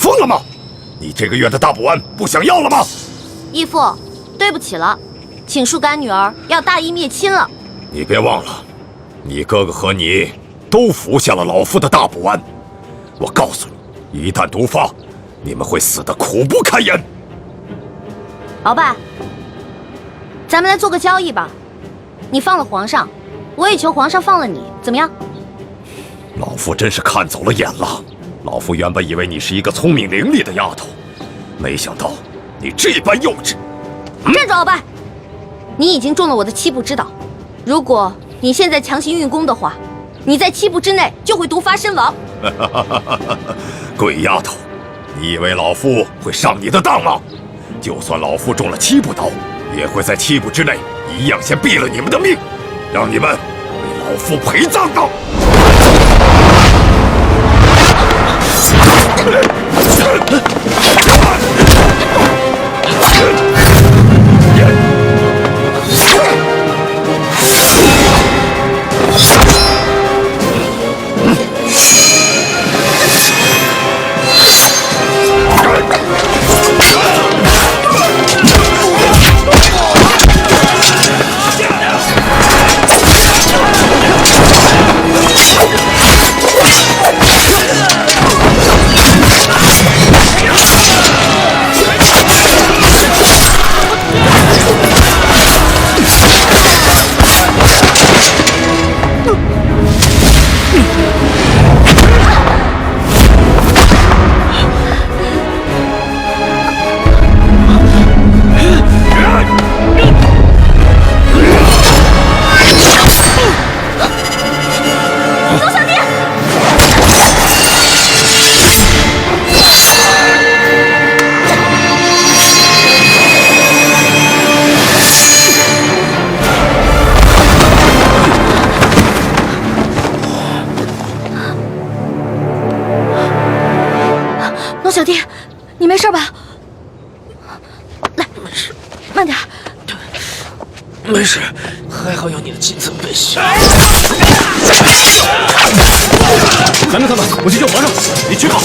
疯了吗？你这个月的大补丸不想要了吗？义父，对不起了，请树干女儿要大义灭亲了。你别忘了，你哥哥和你都服下了老夫的大补丸。我告诉你，一旦毒发，你们会死得苦不堪言。鳌拜，咱们来做个交易吧，你放了皇上，我也求皇上放了你，怎么样？老夫真是看走了眼了。老夫原本以为你是一个聪明伶俐的丫头，没想到你这般幼稚。站住，鳌拜！你已经中了我的7步之道，如果你现在强行运功的话，你在7步之内就会毒发身亡。鬼丫头，你以为老夫会上你的当吗？就算老夫中了7步刀，也会在7步之内一样先毙了你们的命，让你们为老夫陪葬的。小弟，你没事吧？来，慢点。没事，还好有你的金层背心。拦着他们，我去救皇上。你去吧。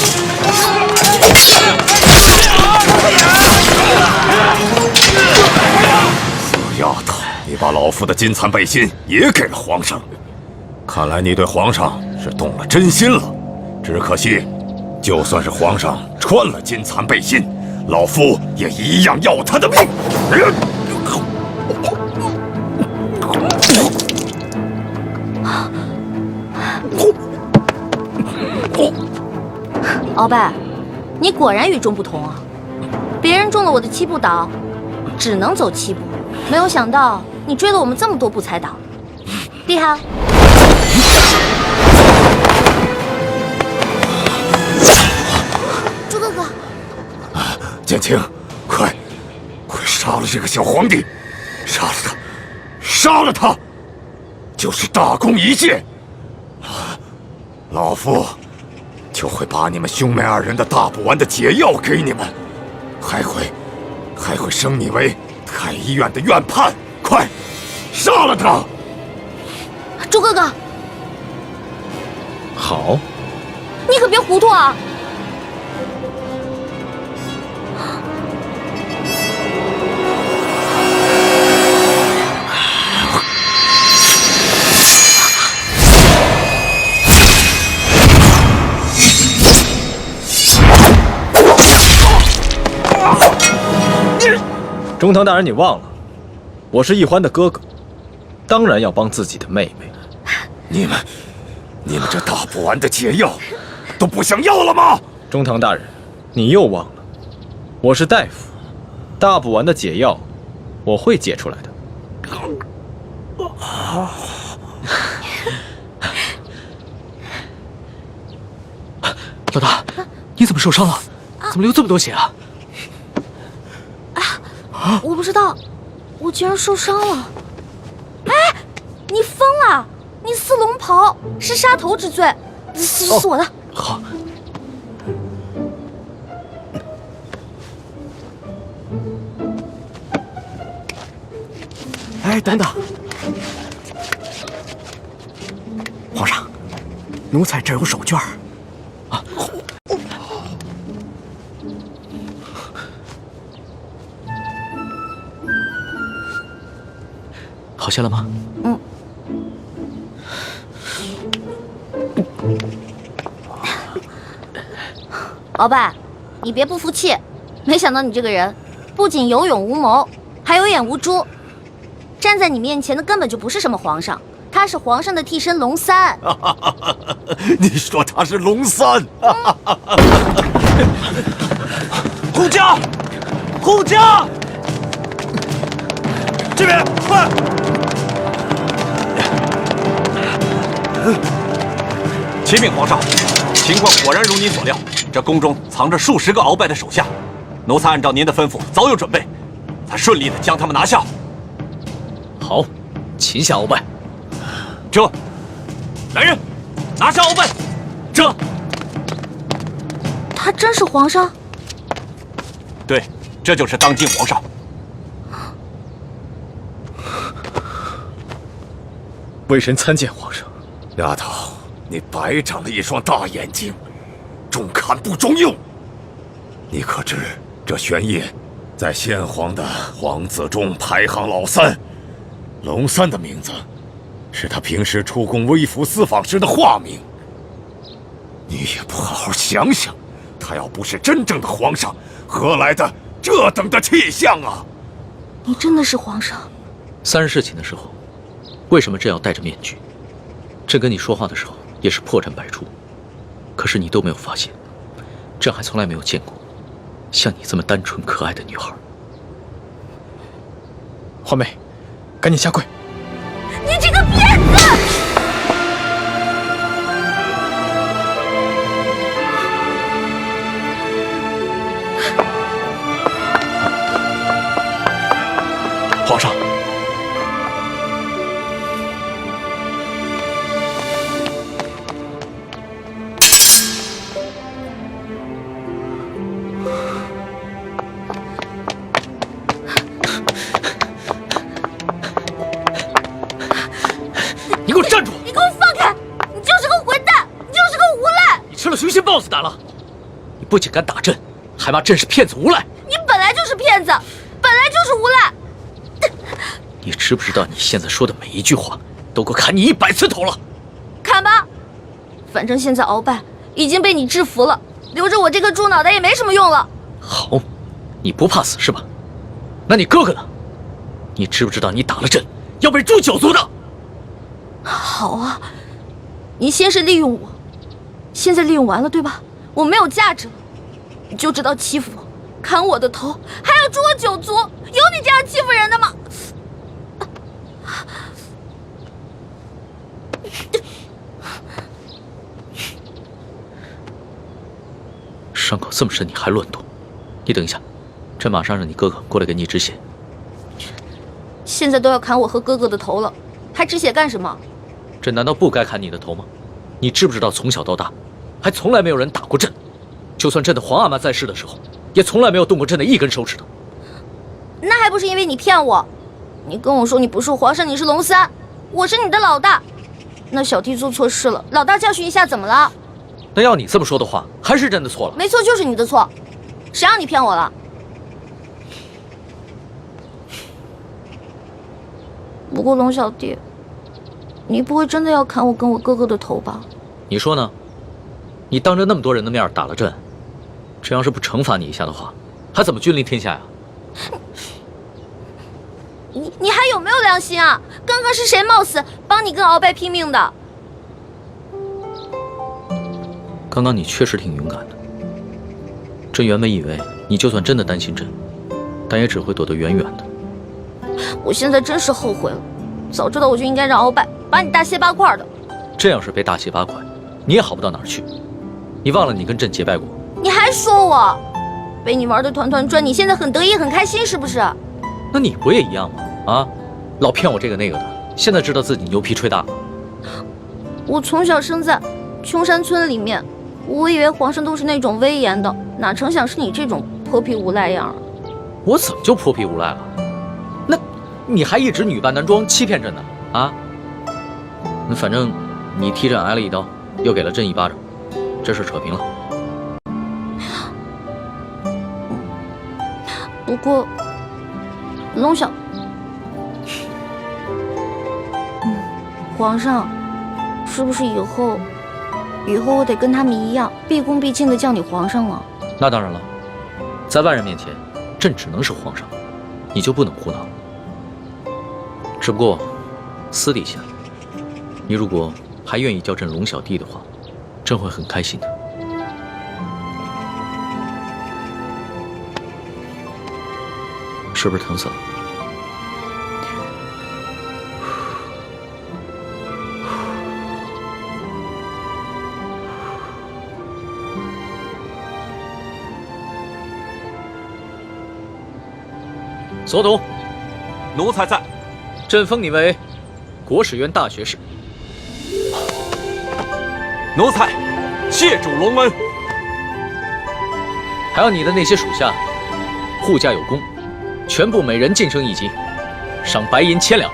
死丫头，你把老夫的金蚕背心也给了皇上，看来你对皇上是动了真心了。只可惜，就算是皇上穿了金蚕背心，老夫也一样要他的命。鳌拜，你果然与众不同啊！别人中了我的7步倒，只能走7步，没有想到你追了我们这么多步才倒，厉害！猪哥哥，剑青，快杀了这个小皇帝，杀了他，杀了他，就是大功一件。老夫就会把你们兄妹2人的大补丸的解药给你们，还会升你为太医院的院判。快杀了他！猪哥哥，好，你可别糊涂啊！中堂大人，你忘了，我是奕欢的哥哥，当然要帮自己的妹妹。你们这大补丸的解药都不想要了吗？中堂大人，你又忘了，我是大夫，大补丸的解药我会解出来的。老大，你怎么受伤了？怎么流这么多血啊？我不知道，我居然受伤了。哎，你疯了！你似龙袍是杀头之罪，是我的。好。哎，等等，皇上，奴才这有手绢啊。好些了吗？嗯。鳌拜，你别不服气，没想到你这个人不仅有勇无谋，还有眼无珠。站在你面前的根本就不是什么皇上，他是皇上的替身龙三。你说他是龙三？护驾，护驾，这边快！启禀皇上，情况果然如您所料，这宫中藏着数十个鳌拜的手下，奴才按照您的吩咐早有准备，才顺利的将他们拿下。好，擒下鳌拜。这，来人，拿下鳌拜。这，他真是皇上？对，这就是当今皇上。微臣参见皇上。丫头，你白长了一双大眼睛，中看不中用。你可知这玄烨在先皇的皇子中排行老三，龙三的名字是他平时出宫微服私访时的化名。你也不好好想想，他要不是真正的皇上，何来的这等的气象啊？你真的是皇上？3日侍寝的时候，为什么朕要戴着面具？朕跟你说话的时候也是破绽百出，可是你都没有发现。朕还从来没有见过像你这么单纯可爱的女孩。华妹，赶紧下跪！你这个骗子！皇上，你给我站住！你给我放开！你就是个混蛋，你就是个无赖！你吃了雄心豹子胆了！你不仅敢打朕，还骂朕是骗子无赖！你本来就是骗子，本来就是无赖！你知不知道你现在说的每一句话都够砍你100次头了？砍吧，反正现在鳌拜已经被你制服了，留着我这个猪脑袋也没什么用了。好，你不怕死是吧？那你哥哥呢？你知不知道你打了朕要被诛9族的？好啊，你先是利用我，现在利用完了对吧？我没有价值了，你就知道欺负我，砍我的头，还要诛我9族，有你这样欺负人的吗？伤口这么深，你还乱动？你等一下，朕马上让你哥哥过来给你止血。现在都要砍我和哥哥的头了，还止血干什么？朕难道不该砍你的头吗？你知不知道从小到大，还从来没有人打过朕？就算朕的皇阿玛在世的时候，也从来没有动过朕的一根手指头。那还不是因为你骗我？你跟我说你不是皇上，你是龙三，我是你的老大。那小弟做错事了，老大教训一下怎么了？那要你这么说的话，还是朕的错了。没错，就是你的错，谁让你骗我了？不过龙小弟，你不会真的要砍我跟我哥哥的头吧？你说呢？你当着那么多人的面打了朕，这要是不惩罚你一下的话，还怎么君临天下呀？你还有没有良心啊？刚刚是谁冒死帮你跟鳌拜拼命的？刚刚你确实挺勇敢的。朕原本以为你就算真的担心朕，但也只会躲得远远的。我现在真是后悔了，早知道我就应该让鳌拜把你大卸8块的。朕要是被大卸8块，你也好不到哪儿去。你忘了你跟朕结拜过？你还说我被你玩的团团转，你现在很得意很开心是不是？那你不也一样吗？啊，老骗我这个那个的，现在知道自己牛皮吹大了。我从小生在穷山村里面，我以为皇上都是那种威严的，哪成想是你这种泼皮无赖样。我怎么就泼皮无赖了？那你还一直女扮男装欺骗朕呢？啊？那反正你替朕挨了一刀，又给了朕一巴掌，这事扯平了。不过，龙小，皇上，是不是以后我得跟他们一样，毕恭毕敬的叫你皇上了？那当然了，在外人面前，朕只能是皇上，你就不能胡闹。只不过，私底下，你如果还愿意叫朕龙小弟的话，朕会很开心的。是不是疼死了？所督，奴才在。朕封你为国史院大学士。奴才谢主隆恩。还有你的那些属下，护驾有功，全部每人晋升1级，赏白银1000两。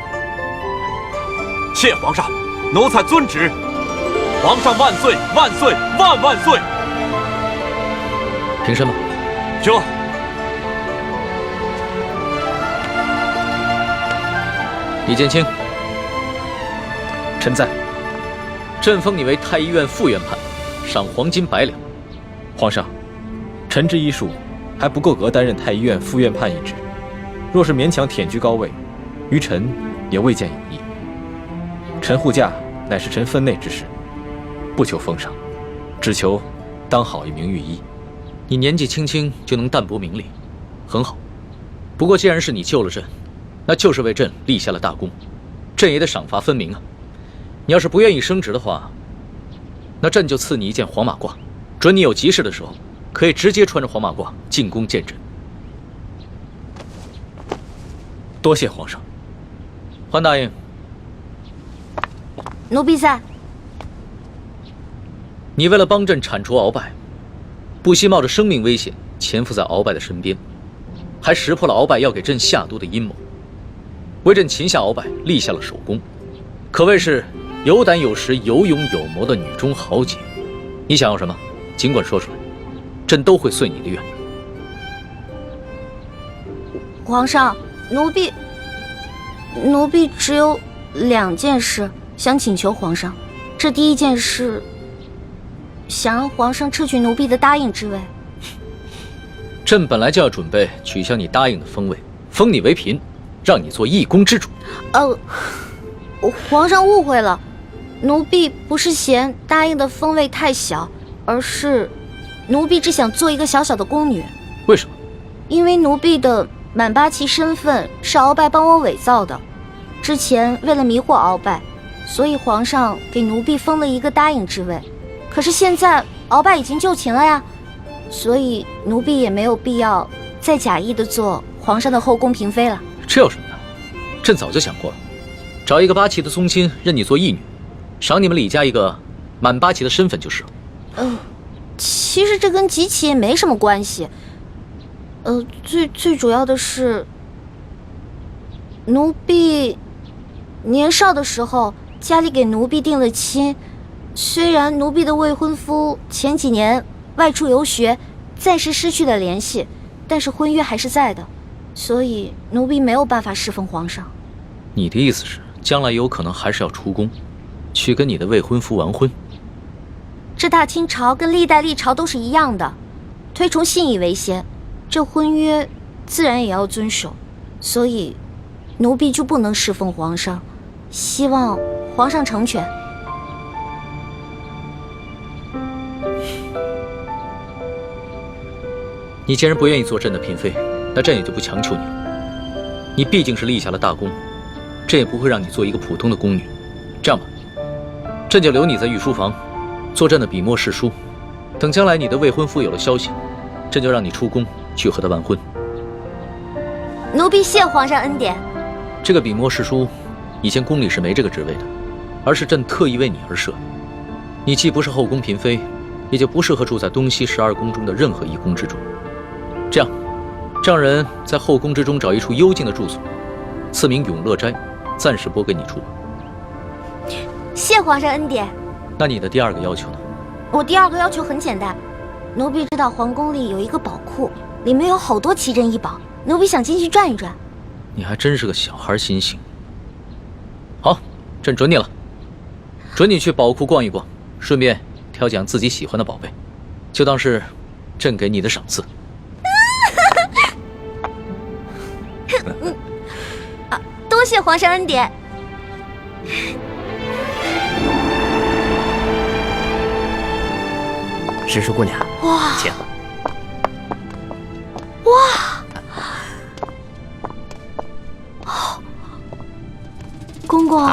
谢皇上，奴才遵旨。皇上万岁万岁万万岁！平身吧。这。李建清，臣在。朕封你为太医院副院判，赏黄金100两。皇上，臣之医术还不够格担任太医院副院判一职，若是勉强忝居高位，于臣也未见有益。臣护驾乃是臣分内之事，不求封赏，只求当好一名御医。你年纪轻轻就能淡泊名利，很好。不过既然是你救了朕，那就是为朕立下了大功，朕也得赏罚分明啊。你要是不愿意升职的话，那朕就赐你一件黄马褂，准你有急事的时候，可以直接穿着黄马褂进宫见朕。多谢皇上。桓答应。奴婢在。你为了帮朕铲除鳌拜，不惜冒着生命危险潜伏在鳌拜的身边，还识破了鳌拜要给朕下毒的阴谋，为朕擒下鳌拜立下了首功，可谓是有胆有识、有勇有谋的女中豪杰。你想要什么，尽管说出来，朕都会遂你的愿。皇上，奴婢只有2件事想请求皇上。这第一件事，想让皇上撤去奴婢的答应之位。朕本来就要准备取消你答应的封位，封你为嫔，让你做一宫之主。皇上误会了，奴婢不是嫌答应的封位太小，而是奴婢只想做一个小小的宫女。为什么？因为奴婢的满8旗身份是鳌拜帮我伪造的，之前为了迷惑鳌拜，所以皇上给奴婢封了一个答应之位。可是现在鳌拜已经就擒了呀，所以奴婢也没有必要再假意的做皇上的后宫嫔妃了。这有什么的？朕早就想过了，找一个8旗的宗亲认你做义女，赏你们李家一个满8旗的身份就是了。其实这跟几旗也没什么关系。最主要的是，奴婢年少的时候家里给奴婢定了亲，虽然奴婢的未婚夫前几年外出游学，暂时失去了联系，但是婚约还是在的，所以奴婢没有办法侍奉皇上。你的意思是，将来有可能还是要出宫，去跟你的未婚夫完婚？这大清朝跟历代历朝都是一样的，推崇信义为先，这婚约自然也要遵守，所以奴婢就不能侍奉皇上，希望皇上成全。你既然不愿意做朕的嫔妃，那朕也就不强求你了。你毕竟是立下了大功，朕也不会让你做一个普通的宫女。这样吧，朕就留你在御书房，做朕的笔墨侍书。等将来你的未婚夫有了消息，朕就让你出宫去和他完婚。奴婢谢皇上恩典。这个笔墨侍书，以前宫里是没这个职位的，而是朕特意为你而设。你既不是后宫嫔妃，也就不适合住在东西12宫中的任何一宫之中。这样，让人在后宫之中找一处幽静的住所，赐名永乐斋，暂时拨给你住。谢皇上恩典。那你的第2个要求呢？我第2个要求很简单，奴婢知道皇宫里有一个宝库，里面有好多奇珍异宝，奴婢想进去转一转。你还真是个小孩心性。好，朕准你了。准你去宝库逛一逛，顺便挑拣自己喜欢的宝贝，就当是朕给你的赏赐。多谢皇上恩典。石树姑娘，哇，请。公公，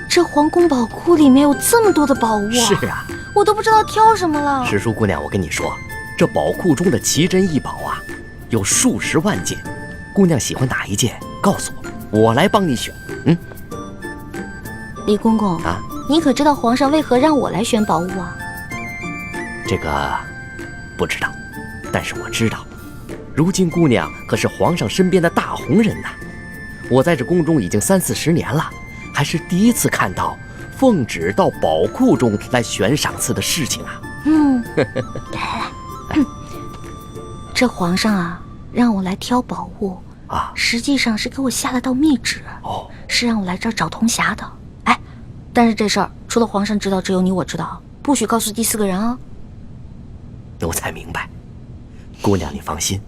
这皇宫宝库里面有这么多的宝物啊！是啊，我都不知道挑什么了。石树姑娘，我跟你说，这宝库中的奇珍异宝啊，有数十万件。姑娘喜欢哪一件，告诉我，我来帮你选。李公公啊，你可知道皇上为何让我来选宝物啊？这个不知道，但是我知道，如今姑娘可是皇上身边的大红人呐。我在这宫中已经30-40年了，还是第一次看到奉旨到宝库中来选赏赐的事情啊。来，这皇上啊，让我来挑宝物啊，实际上是给我下了道密旨，是让我来这儿找铜匣的。哎，但是这事儿除了皇上知道，只有你我知道，不许告诉第4个人啊。奴才明白，姑娘你放心。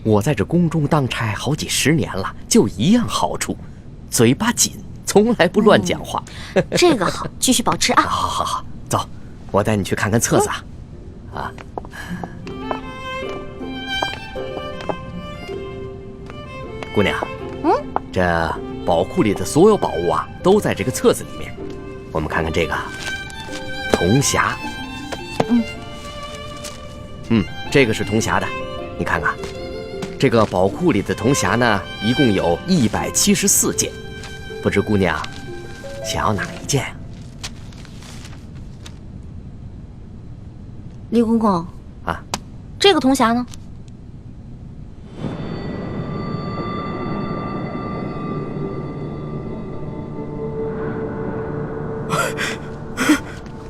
我在这宫中当差好几10年了，就一样好处，嘴巴紧，从来不乱讲话。这个好，继续保持啊！好，走，我带你去看看册子啊。姑娘，这宝库里的所有宝物啊，都在这个册子里面。我们看看这个铜匣，这个是铜匣的，你看看。这个宝库里的铜匣呢，一共有174件，不知姑娘想要哪一件？李公公啊，这个铜匣呢？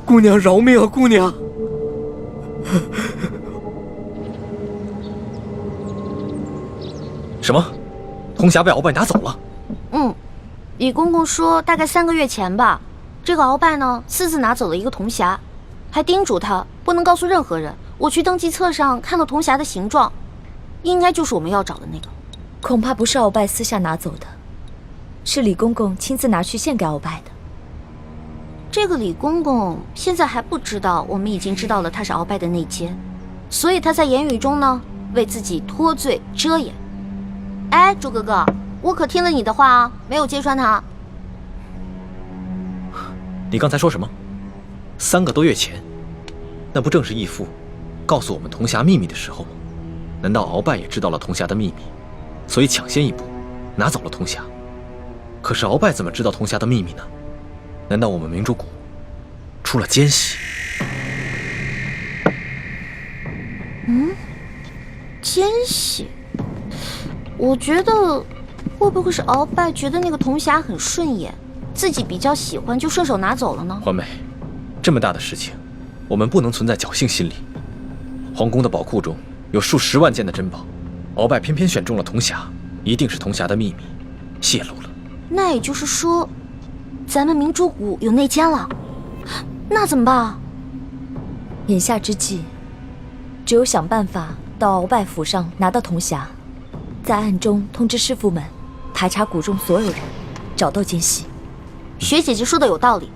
姑娘饶命啊，姑娘！什么？铜匣被鳌拜拿走了？李公公说大概3个月前吧，这个鳌拜呢私自拿走了一个铜匣，还叮嘱他不能告诉任何人。我去登记册上看到铜匣的形状，应该就是我们要找的那个。恐怕不是鳌拜私下拿走的，是李公公亲自拿去献给鳌拜的。这个李公公现在还不知道，我们已经知道了他是鳌拜的内奸，所以他在言语中呢为自己脱罪遮掩。哎，朱哥哥，我可听了你的话啊，没有揭穿他。你刚才说什么？3个多月前，那不正是义父告诉我们铜匣秘密的时候吗？难道鳌拜也知道了铜匣的秘密，所以抢先一步拿走了铜匣？可是鳌拜怎么知道铜匣的秘密呢？难道我们明珠谷出了奸细？奸细？我觉得会不会是鳌拜觉得那个铜匣很顺眼，自己比较喜欢，就顺手拿走了呢？环美，这么大的事情，我们不能存在侥幸心理。皇宫的宝库中有数10万件的珍宝，鳌拜偏偏选中了铜匣，一定是铜匣的秘密泄露了。那也就是说，咱们明珠谷有内奸了，那怎么办啊？眼下之计，只有想办法到鳌拜府上拿到铜匣，在暗中通知师傅们排查谷中所有人，找到奸细。学姐姐说的有道理，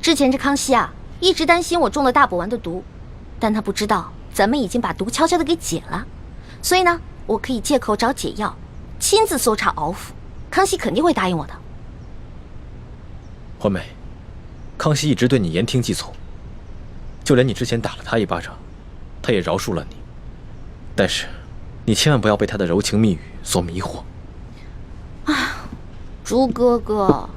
之前这康熙啊，一直担心我中了大补丸的毒，但他不知道咱们已经把毒悄悄的给解了，所以呢，我可以借口找解药，亲自搜查鳌府，康熙肯定会答应我的。环美，康熙一直对你言听计从，就连你之前打了他一巴掌，他也饶恕了你。但是，你千万不要被他的柔情蜜语所迷惑。朱哥哥，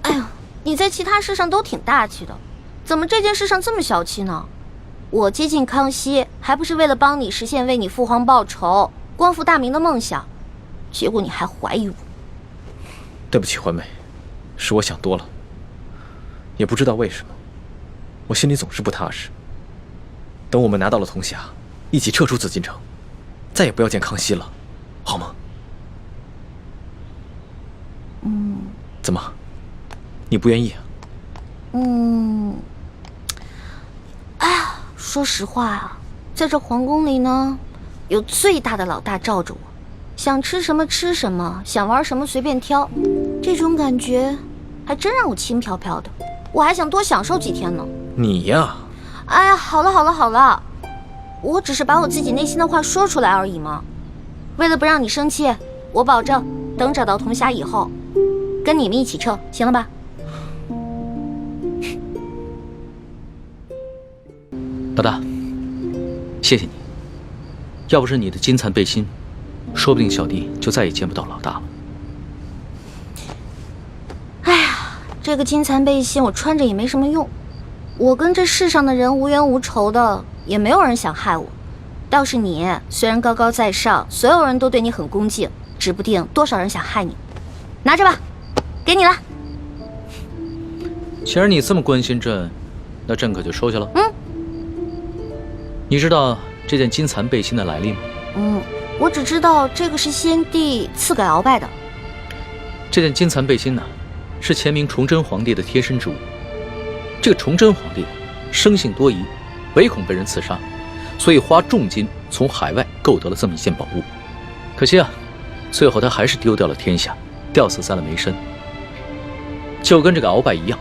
哎呦，你在其他事上都挺大气的，怎么这件事上这么小气呢？我接近康熙，还不是为了帮你实现为你父皇报仇、光复大明的梦想，结果你还怀疑我。对不起，环美，是我想多了。也不知道为什么，我心里总是不踏实。等我们拿到了铜匣，一起撤出紫禁城，再也不要见康熙了，好吗？怎么，你不愿意啊？哎呀，说实话啊，在这皇宫里呢，有最大的老大罩着我，想吃什么吃什么，想玩什么随便挑，这种感觉还真让我轻飘飘的。我还想多享受几天呢。你呀，哎呀，好了，我只是把我自己内心的话说出来而已嘛。为了不让你生气，我保证等找到铜匣以后，跟你们一起撤，行了吧？老大，谢谢你。要不是你的金蚕背心，说不定小弟就再也见不到老大了。哎呀，这个金蚕背心我穿着也没什么用，我跟这世上的人无冤无仇的，也没有人想害我。倒是你，虽然高高在上，所有人都对你很恭敬，指不定多少人想害你。拿着吧，给你了。既然你这么关心朕，那朕可就收下了。你知道这件金蚕背心的来历吗？我只知道这个是先帝赐给鳌拜的。这件金蚕背心呢，是前明崇祯皇帝的贴身之物。这个崇祯皇帝生性多疑，唯恐被人刺杀，所以花重金从海外购得了这么一件宝物。可惜啊，最后他还是丢掉了天下，吊死在了梅山。就跟这个鳌拜一样，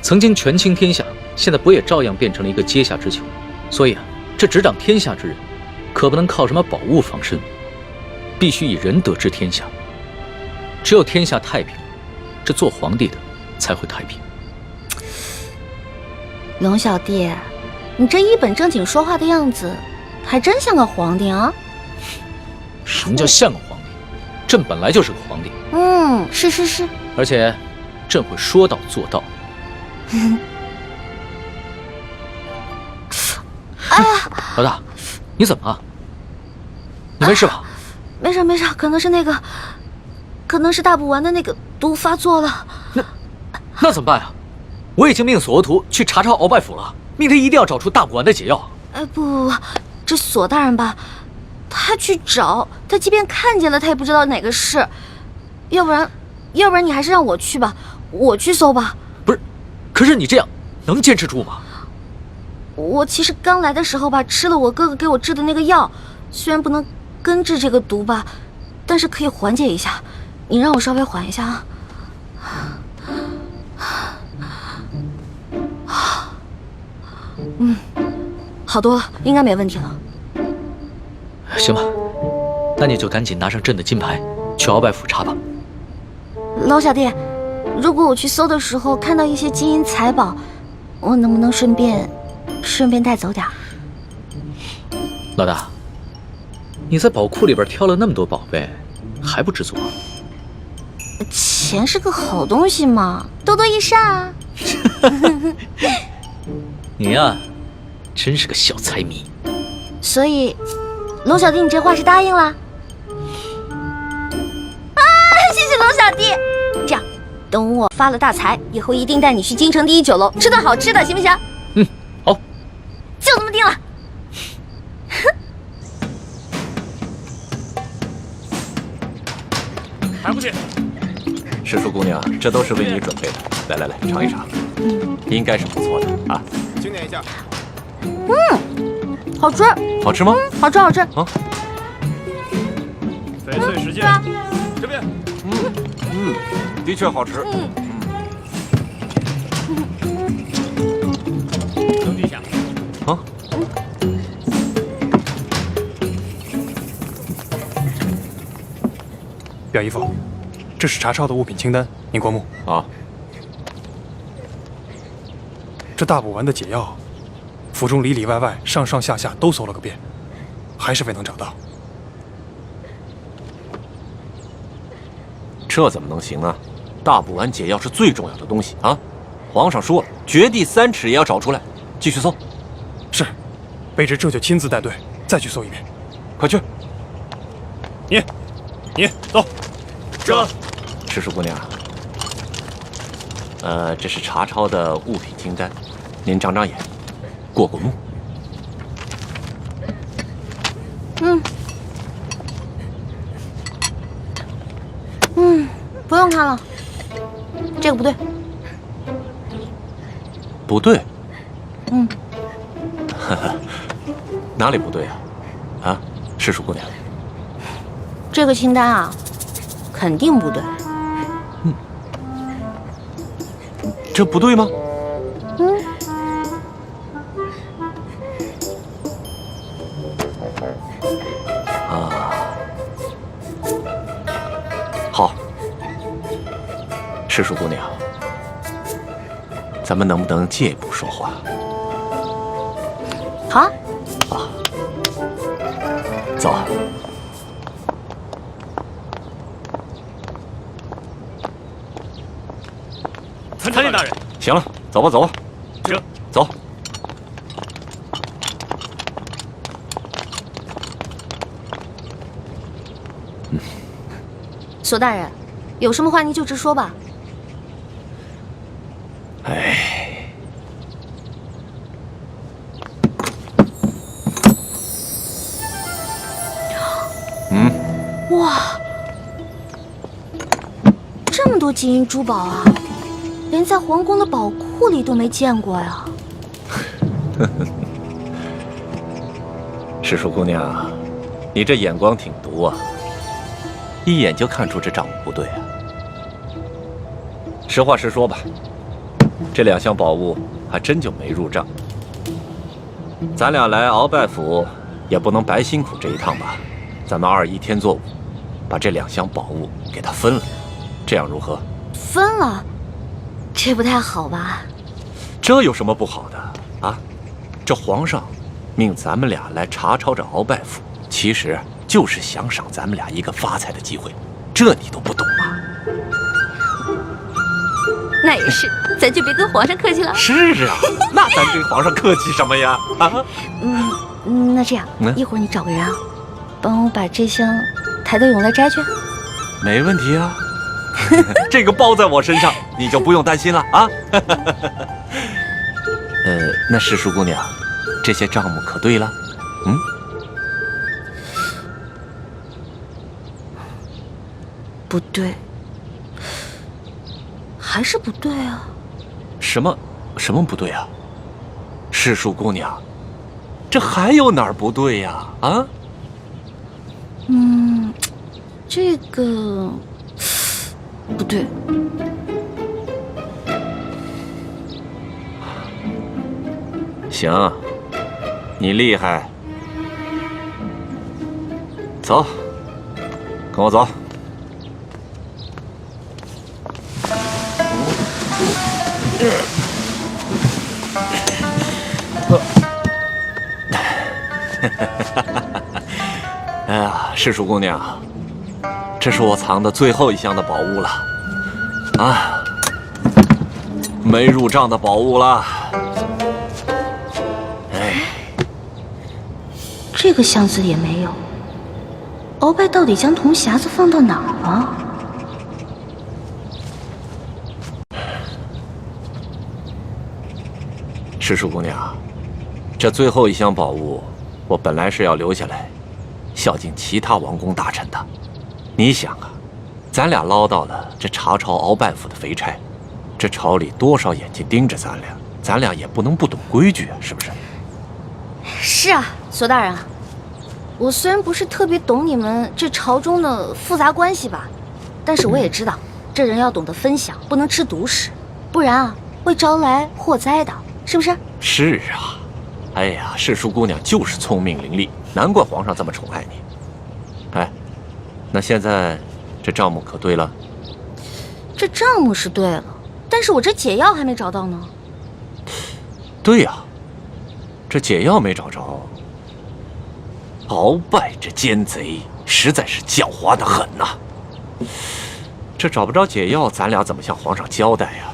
曾经权倾天下，现在不也照样变成了一个阶下之囚？所以啊，这执掌天下之人，可不能靠什么宝物防身，必须以仁德治天下。只有天下太平，这做皇帝的才会太平。龙小弟，你这一本正经说话的样子，还真像个皇帝啊！什么叫像个皇帝？朕本来就是个皇帝。是，而且朕会说到做到。哎呀，老大，你怎么了？你没事吧？没事，可能是大补丸的那个毒发作了。那怎么办呀？我已经命索额图去查抄鳌拜府了，命他一定要找出大补丸的解药。不，这索大人吧，他去找，他即便看见了，他也不知道哪个是。要不然你还是让我去吧，我去搜吧。不是，可是你这样能坚持住吗？我其实刚来的时候吧，吃了我哥哥给我制的那个药，虽然不能根治这个毒吧，但是可以缓解一下。你让我稍微缓一下啊。好多了，应该没问题了。行吧，那你就赶紧拿上朕的金牌，去鳌拜府查吧。老小弟，如果我去搜的时候看到一些金银财宝，我能不能顺便带走点？老大，你在宝库里边挑了那么多宝贝，还不知足？钱是个好东西嘛，多多益善啊。你呀，真是个小财迷。所以，龙小弟，你这话是答应了？啊，谢谢龙小弟。这样，等我发了大财以后，一定带你去京城第一酒楼吃顿好吃的，行不行？好，就这么定了。还不去？师叔姑娘，这都是为你准备的。来，尝一尝，应该是不错的啊。清点一下。好吃。好吃吗？好吃。啊。翡翠时间，这边。的确好吃。扔地下。啊。表姨父，这是查抄的物品清单，您过目。啊。这大补丸的解药，府中里里外外、上上下下都搜了个遍，还是未能找到。这怎么能行啊？大补丸解药是最重要的东西啊！皇上说了，掘地3尺也要找出来。继续搜。是，卑职这就亲自带队再去搜一遍。快去。你走。这，师叔姑娘，这是查抄的物品清单，您长长眼，过目。不用看了，这个不对。不对？嗯，哪里不对啊？啊，世树姑娘，这个清单啊，肯定不对。这不对吗？嗯，好，世树姑娘，咱们能不能借一步说话？好啊。走。参见大人。行了，走吧，走吧。行，走。索大人，有什么话您就直说吧。哎，哇，这么多金银珠宝啊，连在皇宫的宝库里都没见过呀。世树姑娘，你这眼光挺毒啊，一眼就看出这账目不对啊。实话实说吧，这2箱宝物还真就没入账。咱俩来鳌拜府也不能白辛苦这一趟吧？咱们2:1天作5，把这2箱宝物给他分了，这样如何？分了，这不太好吧？这有什么不好的啊？这皇上命咱们俩来查抄这鳌拜府，其实就是想赏咱们俩一个发财的机会，这你都不懂吗？那也是，咱就别跟皇上客气了。是啊，那咱跟皇上客气什么呀？啊，那这样，一会儿你找个人啊，帮我把这箱抬到永乐斋去。没问题啊，这个包在我身上，你就不用担心了啊。那世树姑娘，这些账目可对了？不对，还是不对啊？什么不对啊？世树姑娘，这还有哪儿不对呀？啊？这个不对。行，你厉害。走，跟我走。哎呀，世树姑娘，这是我藏的最后1箱的宝物了，啊，没入账的宝物了。哎，这个箱子也没有。鳌拜到底将铜匣子放到哪儿了？世树姑娘，这最后1箱宝物，我本来是要留下来，孝敬其他王公大臣的。你想啊，咱俩捞到了这查抄鳌拜府的肥差，这朝里多少眼睛盯着咱俩也不能不懂规矩啊，是不是？是啊，索大人啊，我虽然不是特别懂你们这朝中的复杂关系吧，但是我也知道，这人要懂得分享，不能吃独食，不然啊会招来祸灾的，是不是？是啊，哎呀，世树姑娘就是聪明伶俐，难怪皇上这么宠爱你。哎，那现在这账目可对了？这账目是对了，但是我这解药还没找到呢。对呀，这解药没找着。鳌拜这奸贼实在是狡猾的很呐，这找不着解药，咱俩怎么向皇上交代呀？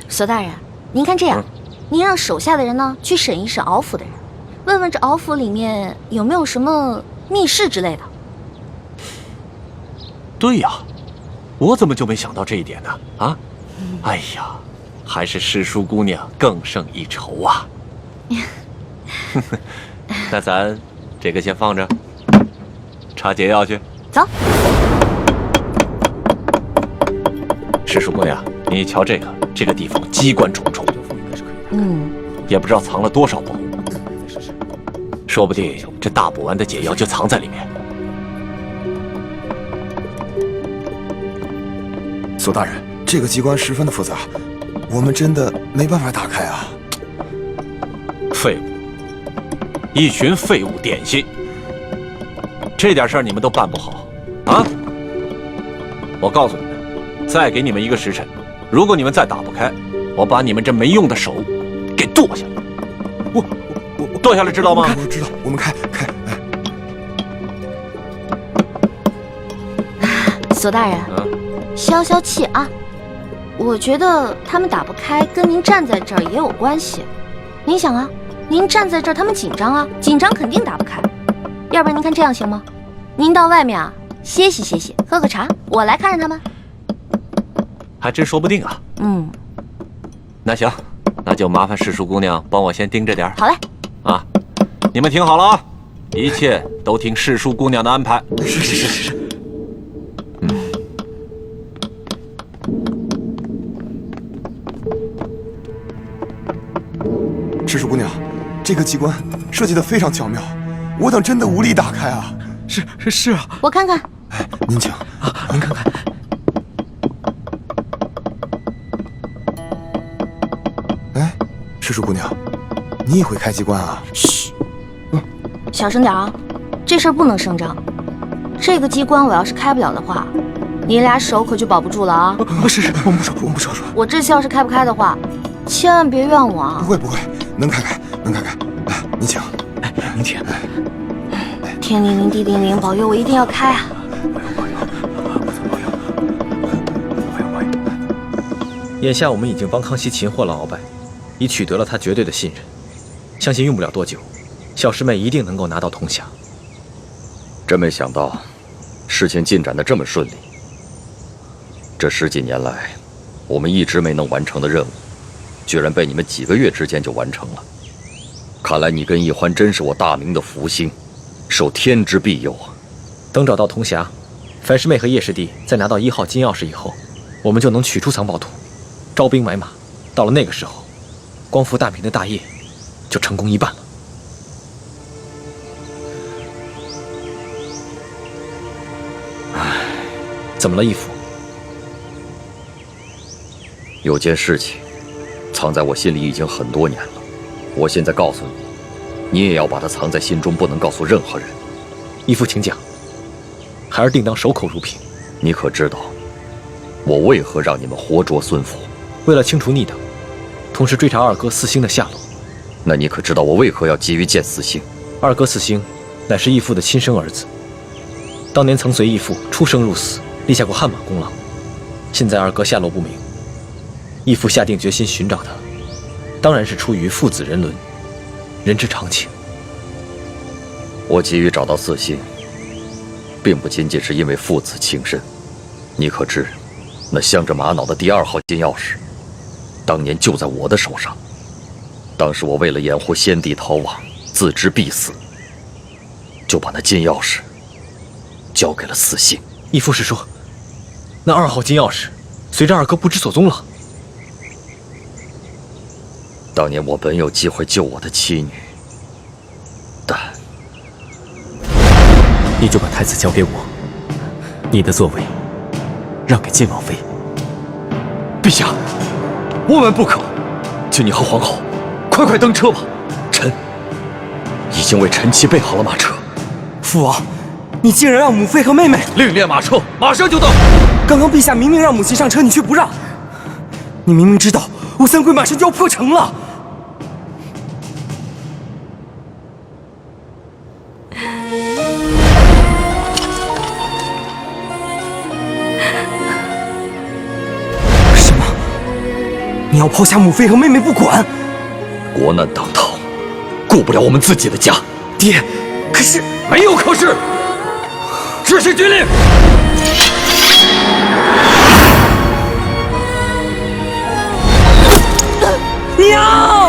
索大人，您看这样，您让手下的人呢去审一审鳌府的人，问问这鳌府里面有没有什么密室之类的。对呀，我怎么就没想到这一点呢？啊，哎呀，还是世叔姑娘更胜一筹啊！那咱这个先放着，查解药去。走。世叔姑娘，你瞧这个地方机关重重，也不知道藏了多少宝物。说不定这大补丸的解药就藏在里面。索大人，这个机关十分的复杂，我们真的没办法打开啊！废物，一群废物点心，这点事儿你们都办不好啊！我告诉你们，再给你们1个时辰，如果你们再打不开，我把你们这没用的手给剁下来。我剁下来知道吗？我知道，我们开。索大人，消消气啊！我觉得他们打不开，跟您站在这儿也有关系。您想啊，您站在这儿，他们紧张啊，紧张肯定打不开。要不然您看这样行吗？您到外面啊歇息，喝个茶，我来看着他们。还真说不定啊。那行，那就麻烦世淑姑娘帮我先盯着点儿。好嘞。啊，你们听好了啊，一切都听世淑姑娘的安排。是。世淑姑娘，这个机关设计得非常巧妙，我等真的无力打开啊！是啊，我看看。哎，您请啊，您看看。哎，世淑姑娘，你也会开机关啊？嘘，小声点啊，这事儿不能声张。这个机关我要是开不了的话，你俩手可就保不住了啊！是，我们不说。我这次要是开不开的话，千万别怨我啊！不会，能开。来，您请。您请。天灵灵，地灵灵，保佑我一定要开啊！眼下我们已经帮康熙擒获了鳌拜，已取得了他绝对的信任，相信用不了多久，小师妹一定能够拿到铜匣。真没想到，事情进展得这么顺利。这10几年来，我们一直没能完成的任务，居然被你们几个月之间就完成了。看来你跟易欢真是我大明的福星，受天之庇佑啊！等找到铜匣，樊师妹和叶师弟再拿到1号金钥匙以后，我们就能取出藏宝图，招兵买马。到了那个时候，光复大明的大业就成功一半了。唉，怎么了，义父？有件事情藏在我心里已经很多年了，我现在告诉你，你也要把它藏在心中，不能告诉任何人。义父，请讲。孩儿定当守口如瓶。你可知道，我为何让你们活捉孙府？为了清除逆党，同时追查二哥四星的下落。那你可知道我为何要急于见四星？二哥四星乃是义父的亲生儿子，当年曾随义父出生入死，立下过汗马功劳。现在二哥下落不明，义父下定决心寻找他，当然是出于父子人伦，人之常情。我急于找到四星，并不仅仅是因为父子情深。你可知，那镶着玛瑙的第2号金钥匙，当年就在我的手上。当时我为了掩护先帝逃亡，自知必死，就把那金钥匙交给了四星。义父是说，那2号金钥匙随着二哥不知所踪了。当年我本有机会救我的妻女，但你就把太子交给我，你的座位让给晋王妃。陛下，万万不可！就你和皇后，快登车吧！臣已经为臣妻备好了马车。父王，你竟然让母妃和妹妹另列马车，马上就到。刚刚陛下明明让母亲上车，你却不让。你明明知道我三鬼马上就要破城了。什么？你要抛下母妃和妹妹不管？国难当头，顾不了我们自己的家。爹，可是没有可是，执行军令。娘，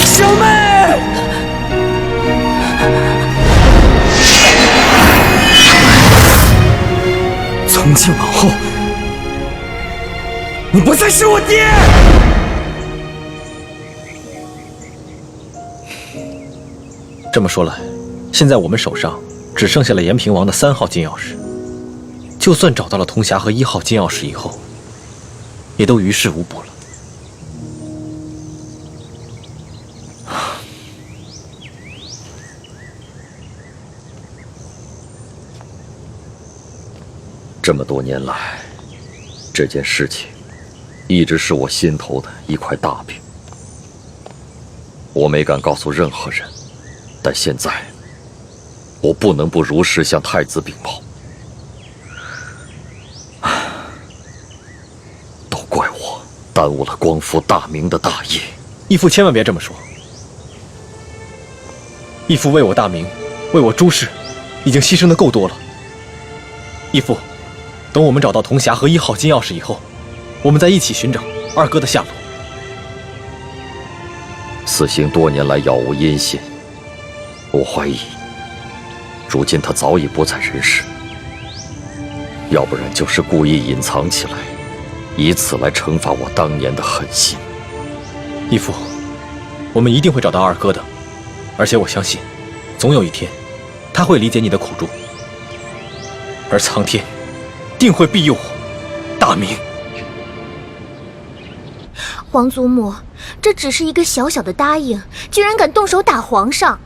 小妹，从今往后，你不再是我爹！这么说来，现在我们手上只剩下了延平王的3号金钥匙。就算找到了铜匣和1号金钥匙以后，也都于事无补了。这么多年来，这件事情一直是我心头的一块大饼。我没敢告诉任何人，但现在我不能不如实向太子禀报。都怪我耽误了光复大明的大业。义父千万别这么说。义父为我大明，为我朱氏，已经牺牲的够多了。义父，等我们找到铜匣和1号金钥匙以后，我们再一起寻找二哥的下落。死刑多年来杳无音信，我怀疑，如今他早已不在人世，要不然就是故意隐藏起来，以此来惩罚我当年的狠心。义父，我们一定会找到二哥的，而且我相信，总有一天，他会理解你的苦衷，而苍天定会庇佑我大明。皇祖母，这只是一个小小的答应，居然敢动手打皇上。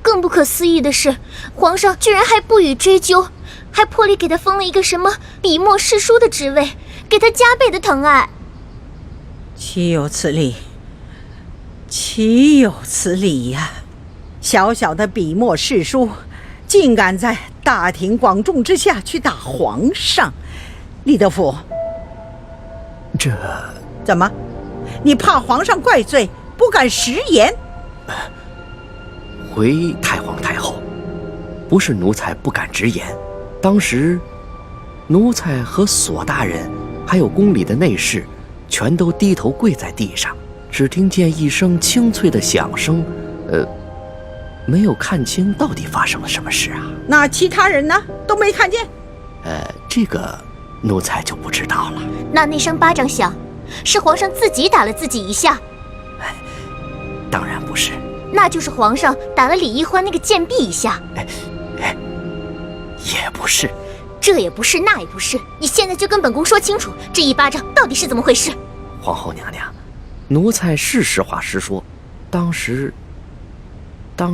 更不可思议的是，皇上居然还不予追究，还破例给他封了一个什么笔墨侍书的职位，给他加倍的疼爱。岂有此理！岂有此理呀！小小的笔墨侍书，竟敢在大庭广众之下去打皇上！李德福，这怎么？你怕皇上怪罪，不敢食言？回太皇太后，不是奴才不敢直言，当时奴才和索大人还有宫里的内侍全都低头跪在地上，只听见一声清脆的响声，没有看清到底发生了什么事啊。那其他人呢？都没看见？这个奴才就不知道了。那声巴掌响，是皇上自己打了自己一下？当然不是。那就是皇上打了李一欢那个贱婢一下？也不是。这也不是，那也不是，你现在就跟本宫说清楚，这一巴掌到底是怎么回事？皇后娘娘，奴才是实话实说，当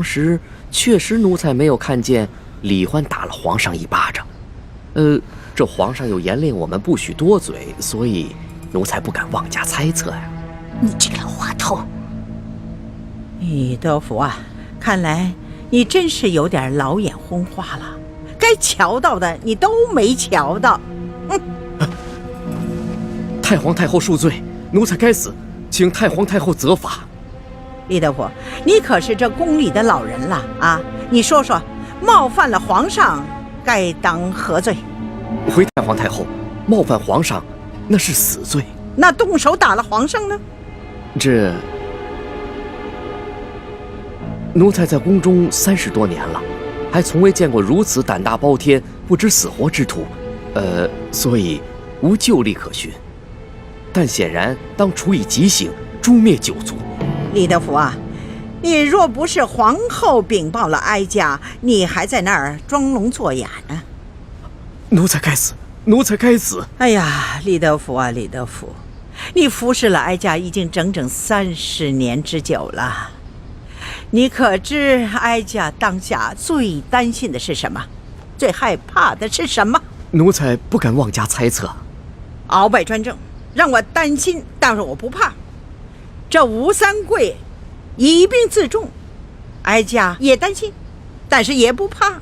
时确实奴才没有看见李欢打了皇上一巴掌。这皇上又严令我们不许多嘴，所以奴才不敢妄加猜测呀。你这个老滑头！李德福啊，看来你真是有点老眼昏花了，该瞧到的你都没瞧到。太皇太后恕罪，奴才该死，请太皇太后责罚。李德福，你可是这宫里的老人了啊！你说说，冒犯了皇上，该当何罪？回太皇太后，冒犯皇上那是死罪。那动手打了皇上呢？这奴才在宫中30多年了，还从未见过如此胆大包天、不知死活之徒，所以无旧例可循。但显然当处以极刑，诛灭9族。李德福啊，你若不是皇后禀报了哀家，你还在那儿装聋作哑呢。奴才该死，奴才该死！哎呀，李德福啊，李德福，你服侍了哀家已经整整30年之久了。你可知哀家当下最担心的是什么？最害怕的是什么？奴才不敢妄加猜测。鳌拜专政，让我担心，但是我不怕。这吴三桂以兵自重，哀家也担心，但是也不怕。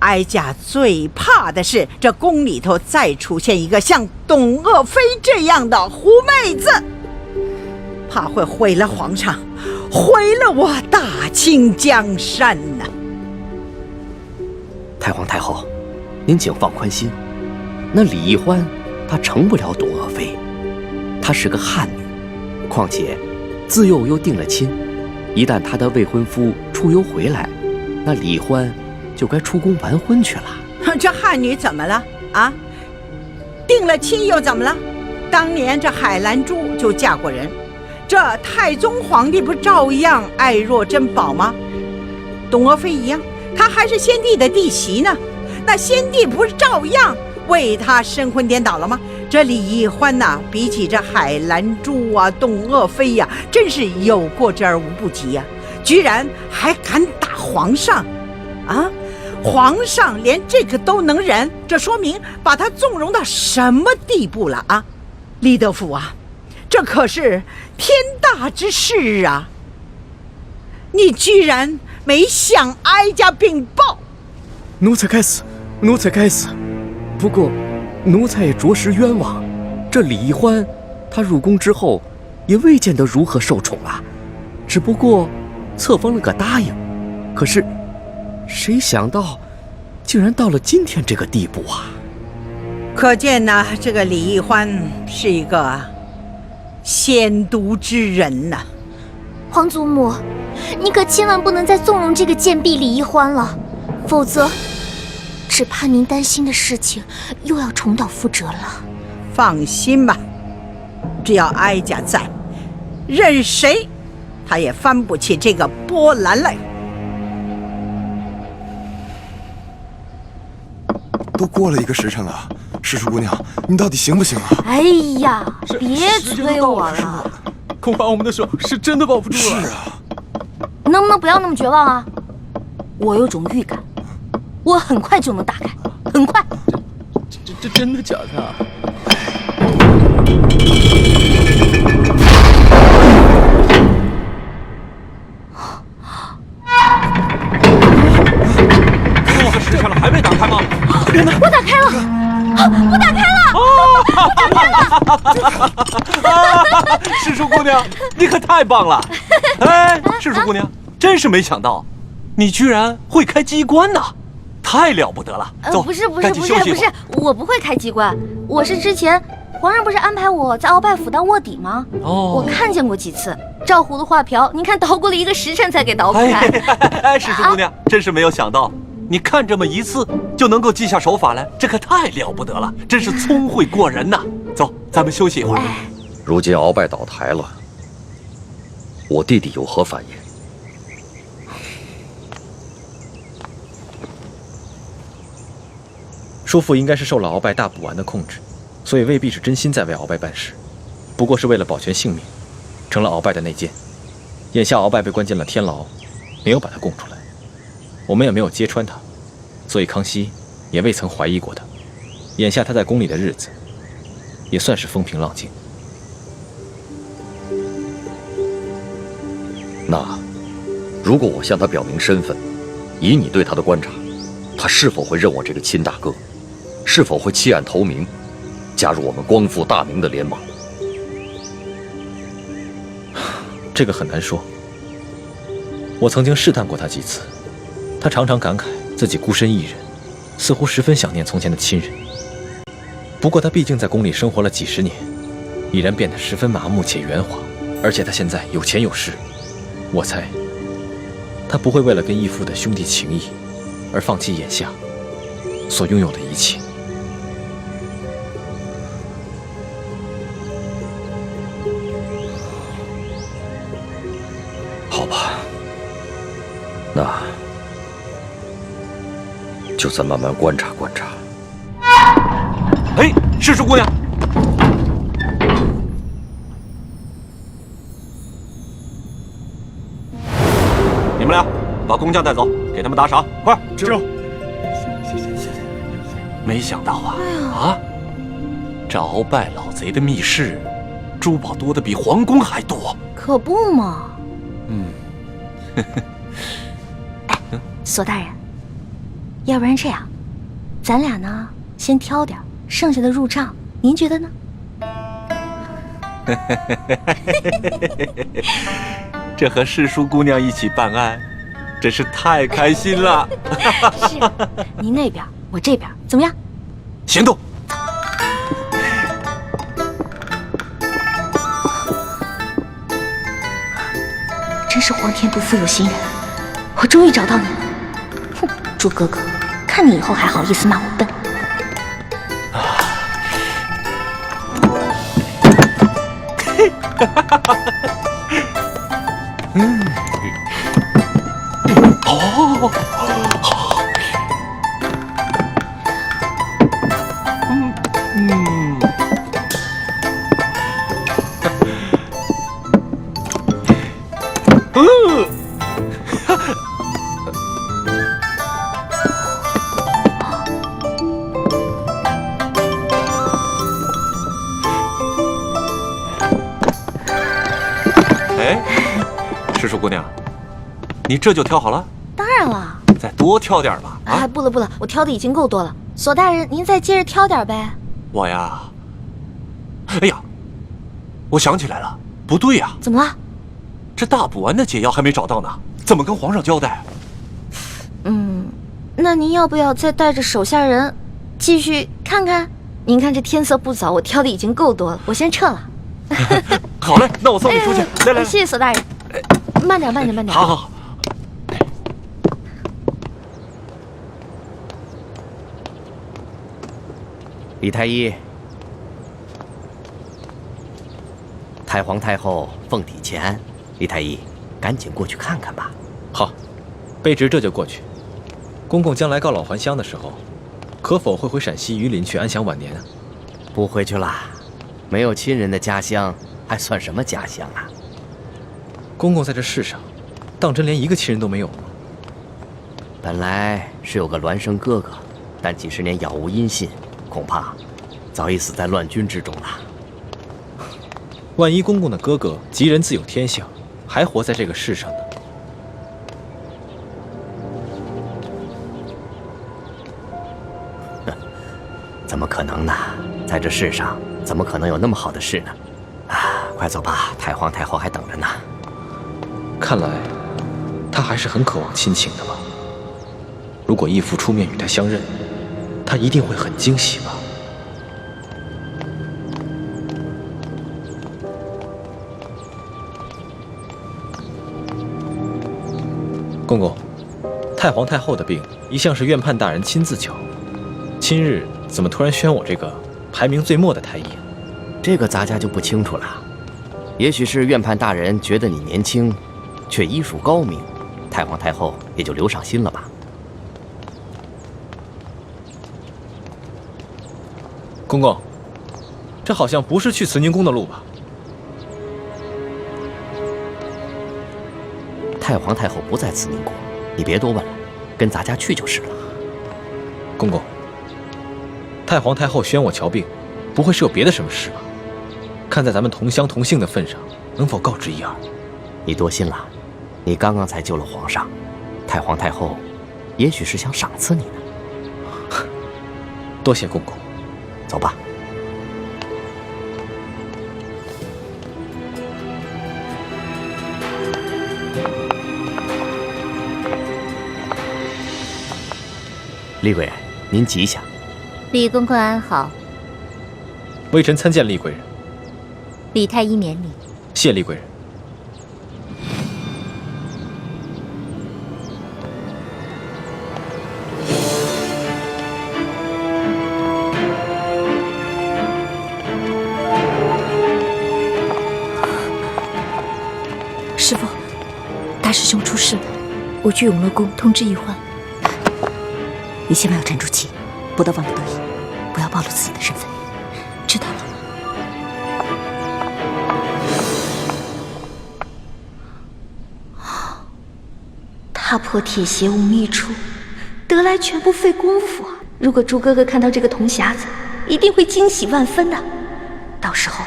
哀家最怕的是这宫里头再出现一个像董鄂妃这样的狐妹子，怕会毁了皇上，毁了我大清江山呐！太皇太后，您请放宽心，那李易欢她成不了董鄂妃，她是个汉女，况且自幼又定了亲，一旦她的未婚夫出游回来，那李欢就该出宫完婚去了。这汉女怎么了啊？定了亲又怎么了？当年这海兰珠就嫁过人，这太宗皇帝不照样爱若珍宝吗？董鄂妃一样，她还是先帝的弟媳呢，那先帝不是照样为她神魂颠倒了吗？这李易欢呐，比起这海兰珠啊、董鄂妃呀，真是有过之而无不及呀！居然还敢打皇上啊！皇上连这个都能忍，这说明把他纵容到什么地步了啊！李德福啊，这可是天大之事啊！你居然没向哀家禀报！奴才该死，奴才该死。不过，奴才也着实冤枉。这李易欢，他入宫之后，也未见得如何受宠啊，只不过册封了个答应。可是，谁想到，竟然到了今天这个地步啊！可见呢，这个李易欢是一个鲜毒之人呐。皇祖母，你可千万不能再纵容这个贱婢李易欢了，否则，只怕您担心的事情又要重蹈覆辙了。放心吧，只要哀家在，任谁他也翻不起这个波澜来。都过了1个时辰了，世叔姑娘，你到底行不行啊？哎呀，别催我了，恐怕我们的手是真的抱不住了。是啊，能不能不要那么绝望啊？我有种预感，我很快就能打开，很快。这真的假的啊？这个时辰了还没打开吗？我打开了，我打开了！世叔姑娘，你可太棒了！哎，世叔姑娘，真是没想到，你居然会开机关呐！太了不得了！走，不是，赶紧休息一会儿。我不会开机关，我是之前皇上不是安排我在鳌拜府当卧底吗？哦，我看见过几次，照葫芦画瓢，你看捣鼓了1个时辰才给捣鼓开。哎，世叔姑娘，真是没有想到，你看这么一次就能够记下手法来，这可太了不得了，真是聪慧过人呐！走，咱们休息一会儿。如今鳌拜倒台了，我弟弟有何反应？叔父应该是受了鳌拜大补丸的控制，所以未必是真心在为鳌拜办事，不过是为了保全性命，成了鳌拜的内奸。眼下鳌拜被关进了天牢，没有把他供出来，我们也没有揭穿他，所以康熙也未曾怀疑过他。眼下他在宫里的日子，也算是风平浪静。那，如果我向他表明身份，以你对他的观察，他是否会认我这个亲大哥？是否会弃暗投明，加入我们光复大明的联盟？这个很难说。我曾经试探过他几次，他常常感慨自己孤身一人，似乎十分想念从前的亲人。不过他毕竟在宫里生活了几十年，已然变得十分麻木且圆滑，而且他现在有钱有势，我猜他不会为了跟义父的兄弟情谊而放弃眼下所拥有的一切。好吧，那就再慢慢观察观察。哎，世叔姑娘，你们俩把工匠带走，给他们打赏，快！知道。没想到啊，这鳌拜老贼的密室，珠宝多的比皇宫还多。可不嘛。嗯。哎，索大人，要不然这样，咱俩呢先挑点，剩下的入账，您觉得呢？这和世叔姑娘一起办案，真是太开心了。是，您那边，我这边，怎么样？行动！真是皇天不负有心人，我终于找到你了。哼，朱哥哥，看你以后还好意思骂我笨。哦，好。哎，石树姑娘，你这就挑好了？当然了，再多挑点吧。哎，不了不了，我挑的已经够多了。索大人，您再接着挑点呗。我呀，哎呀，我想起来了，不对呀，怎么了？这大补丸的解药还没找到呢，怎么跟皇上交代？那您要不要再带着手下人继续看看？您看这天色不早，我挑的已经够多了，我先撤了。好嘞，那我送你出去。来来，谢谢索大人。慢点，慢点，慢点。好好。李太医，太皇太后凤体前安，李太医，赶紧过去看看吧。好，卑职这就过去。公公将来告老还乡的时候，可否会回陕西榆林去安享晚年啊？不回去啦，没有亲人的家乡还算什么家乡啊？公公在这世上，当真连一个亲人都没有吗？本来是有个孪生哥哥，但几十年杳无音信，恐怕早已死在乱军之中了。万一公公的哥哥吉人自有天相，还活在这个世上呢？怎么可能呢？在这世上，怎么可能有那么好的事呢？啊，快走吧，太皇太后还等着呢。看来，他还是很渴望亲情的吧？如果义父出面与他相认，他一定会很惊喜吧？公公，太皇太后的病一向是院判大人亲自瞧，今日怎么突然选我这个排名最末的太医？这个咱家就不清楚了。也许是院判大人觉得你年轻，却医术高明，太皇太后也就留上心了吧。公公，这好像不是去慈宁宫的路吧？太皇太后不在慈宁宫，你别多问了，跟咱家去就是了。公公，太皇太后宣我瞧病，不会是有别的什么事吧？看在咱们同乡同姓的份上，能否告知一二？你多心了，你刚刚才救了皇上，太皇太后也许是想赏赐你呢。多谢公公，走吧。厉贵人，您吉祥。李公公安好。微臣参见厉贵人。李太医免礼。谢厉贵人。师父，大师兄出事了，我去永乐宫通知医患。你千万要沉住气，不得忘了得意，不要暴露自己的身份，知道了？踏破铁鞋无觅处，得来全不费工夫啊！如果朱哥哥看到这个铜匣子，一定会惊喜万分的。到时候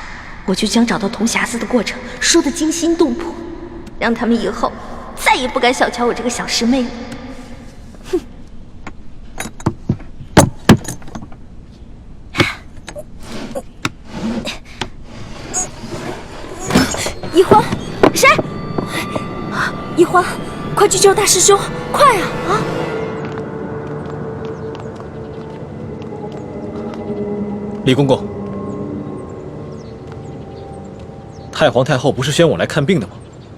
我就将找到铜匣子的过程说得惊心动魄，让他们以后再也不敢小瞧我这个小师妹了。哼！一欢，谁？一欢，快去救大师兄，快啊！啊！李公公，太皇太后不是宣我来看病的吗？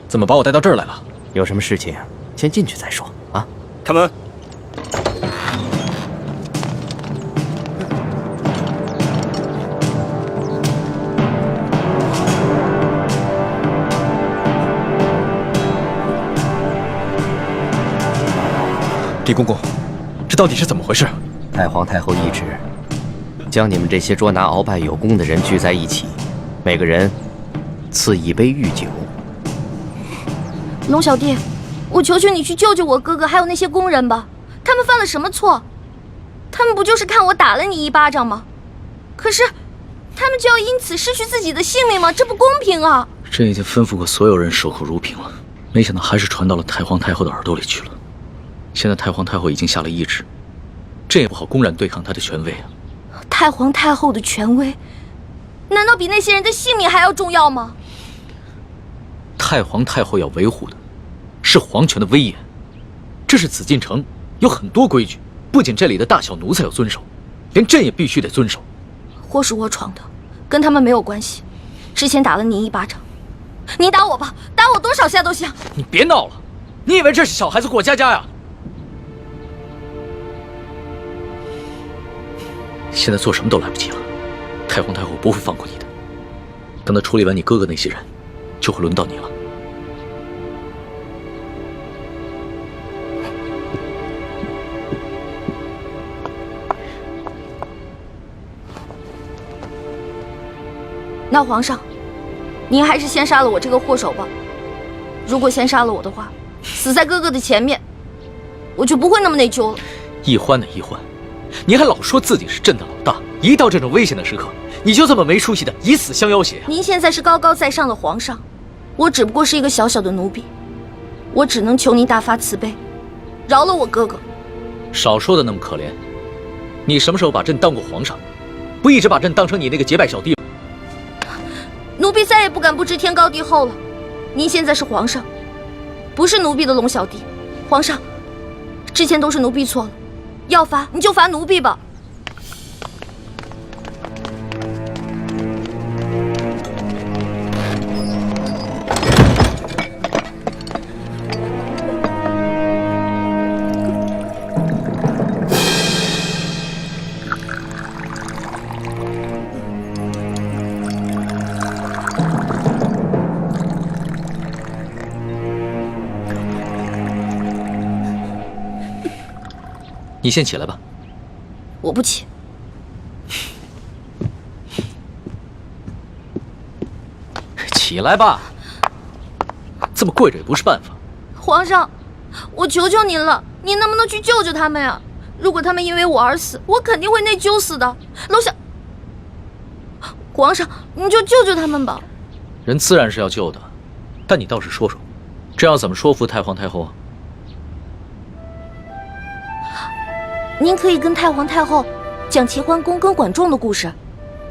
怎么把我带到这儿来了？有什么事情先进去再说啊！开门。李公公，这到底是怎么回事？太皇太后懿旨，将你们这些捉拿鳌拜有功的人聚在一起，每个人赐一杯御酒。龙小弟，我求求你去救救我哥哥，还有那些工人吧。他们犯了什么错？他们不就是看我打了你一巴掌吗？可是，他们就要因此失去自己的性命吗？这不公平啊！朕已经吩咐过所有人守口如瓶了，没想到还是传到了太皇太后的耳朵里去了。现在太皇太后已经下了懿旨，朕也不好公然对抗她的权威啊。太皇太后的权威，难道比那些人的性命还要重要吗？太皇太后要维护的是皇权的威严，这是紫禁城，有很多规矩，不仅这里的大小奴才要遵守，连朕也必须得遵守。祸是我闯的，跟他们没有关系。之前打了你一巴掌，你打我吧，打我多少下都行。你别闹了，你以为这是小孩子过家家呀？现在做什么都来不及了，太皇太后不会放过你的。等她处理完你哥哥那些人，就会轮到你了。那皇上，您还是先杀了我这个祸首吧。如果先杀了我的话，死在哥哥的前面，我就不会那么内疚了。易欢的易欢，你还老说自己是朕的老大，一到这种危险的时刻，你就这么没出息的以死相要挟。您现在是高高在上的皇上，我只不过是一个小小的奴婢，我只能求您大发慈悲，饶了我哥哥。少说的那么可怜，你什么时候把朕当过皇上？不一直把朕当成你那个结拜小弟吗？奴婢再也不敢不知天高地厚了。您现在是皇上，不是奴婢的龙小弟。皇上，之前都是奴婢错了，要罚你就罚奴婢吧。你先起来吧。我不起。起来吧，这么跪着也不是办法。皇上，我求求您了，您能不能去救救他们呀？如果他们因为我而死，我肯定会内疚死的。楼下，皇上，你就救救他们吧。人自然是要救的，但你倒是说说，这要怎么说服太皇太后啊？您可以跟太皇太后讲齐桓公跟管仲的故事。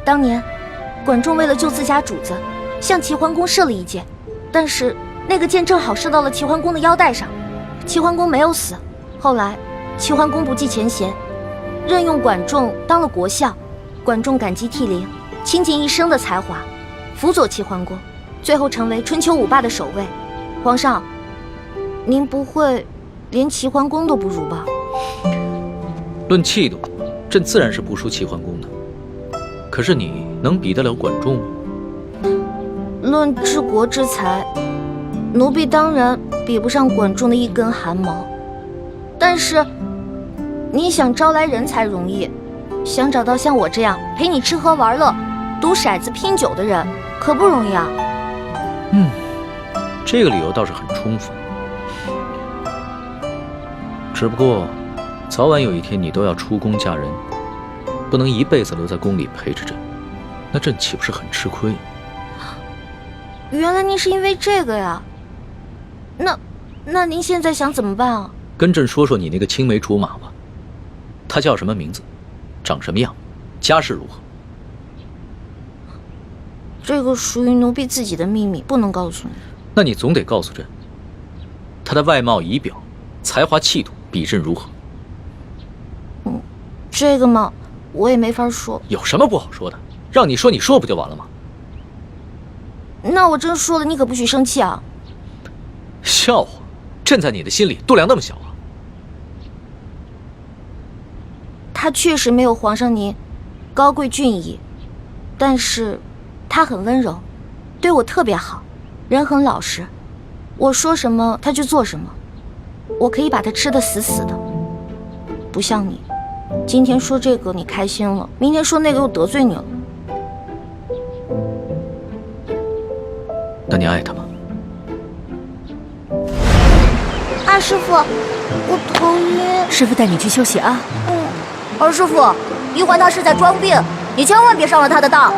当年，管仲为了救自家主子，向齐桓公射了一箭，但是那个箭正好射到了齐桓公的腰带上，齐桓公没有死。后来，齐桓公不计前嫌，任用管仲当了国相。管仲感激涕零，倾尽一生的才华，辅佐齐桓公，最后成为春秋五霸的首位。皇上，您不会连齐桓公都不如吧？论气度，朕自然是不输齐桓公的。可是你能比得了管仲吗？论治国之才，奴婢当然比不上管仲的一根汗毛。但是，你想招来人才容易，想找到像我这样陪你吃喝玩乐、赌骰子拼酒的人，可不容易啊。这个理由倒是很充分。只不过，早晚有一天你都要出宫嫁人，不能一辈子留在宫里陪着朕，那朕岂不是很吃亏？原来您是因为这个呀？那您现在想怎么办啊？跟朕说说你那个青梅竹马吧，他叫什么名字，长什么样，家世如何？这个属于奴婢自己的秘密，不能告诉你。那你总得告诉朕，他的外貌仪表、才华气度比朕如何？这个嘛，我也没法说。有什么不好说的？让你说，你说不就完了吗？那我真说了，你可不许生气啊！笑话，朕在你的心里度量那么小啊？他确实没有皇上您高贵俊逸，但是他很温柔，对我特别好，人很老实，我说什么他就做什么，我可以把他吃得死死的。不像你，今天说这个你开心了，明天说那个又得罪你了。那你爱他吗？二师傅，我头晕。师傅带你去休息啊。二师傅，一环他是在装病，你千万别上了他的当。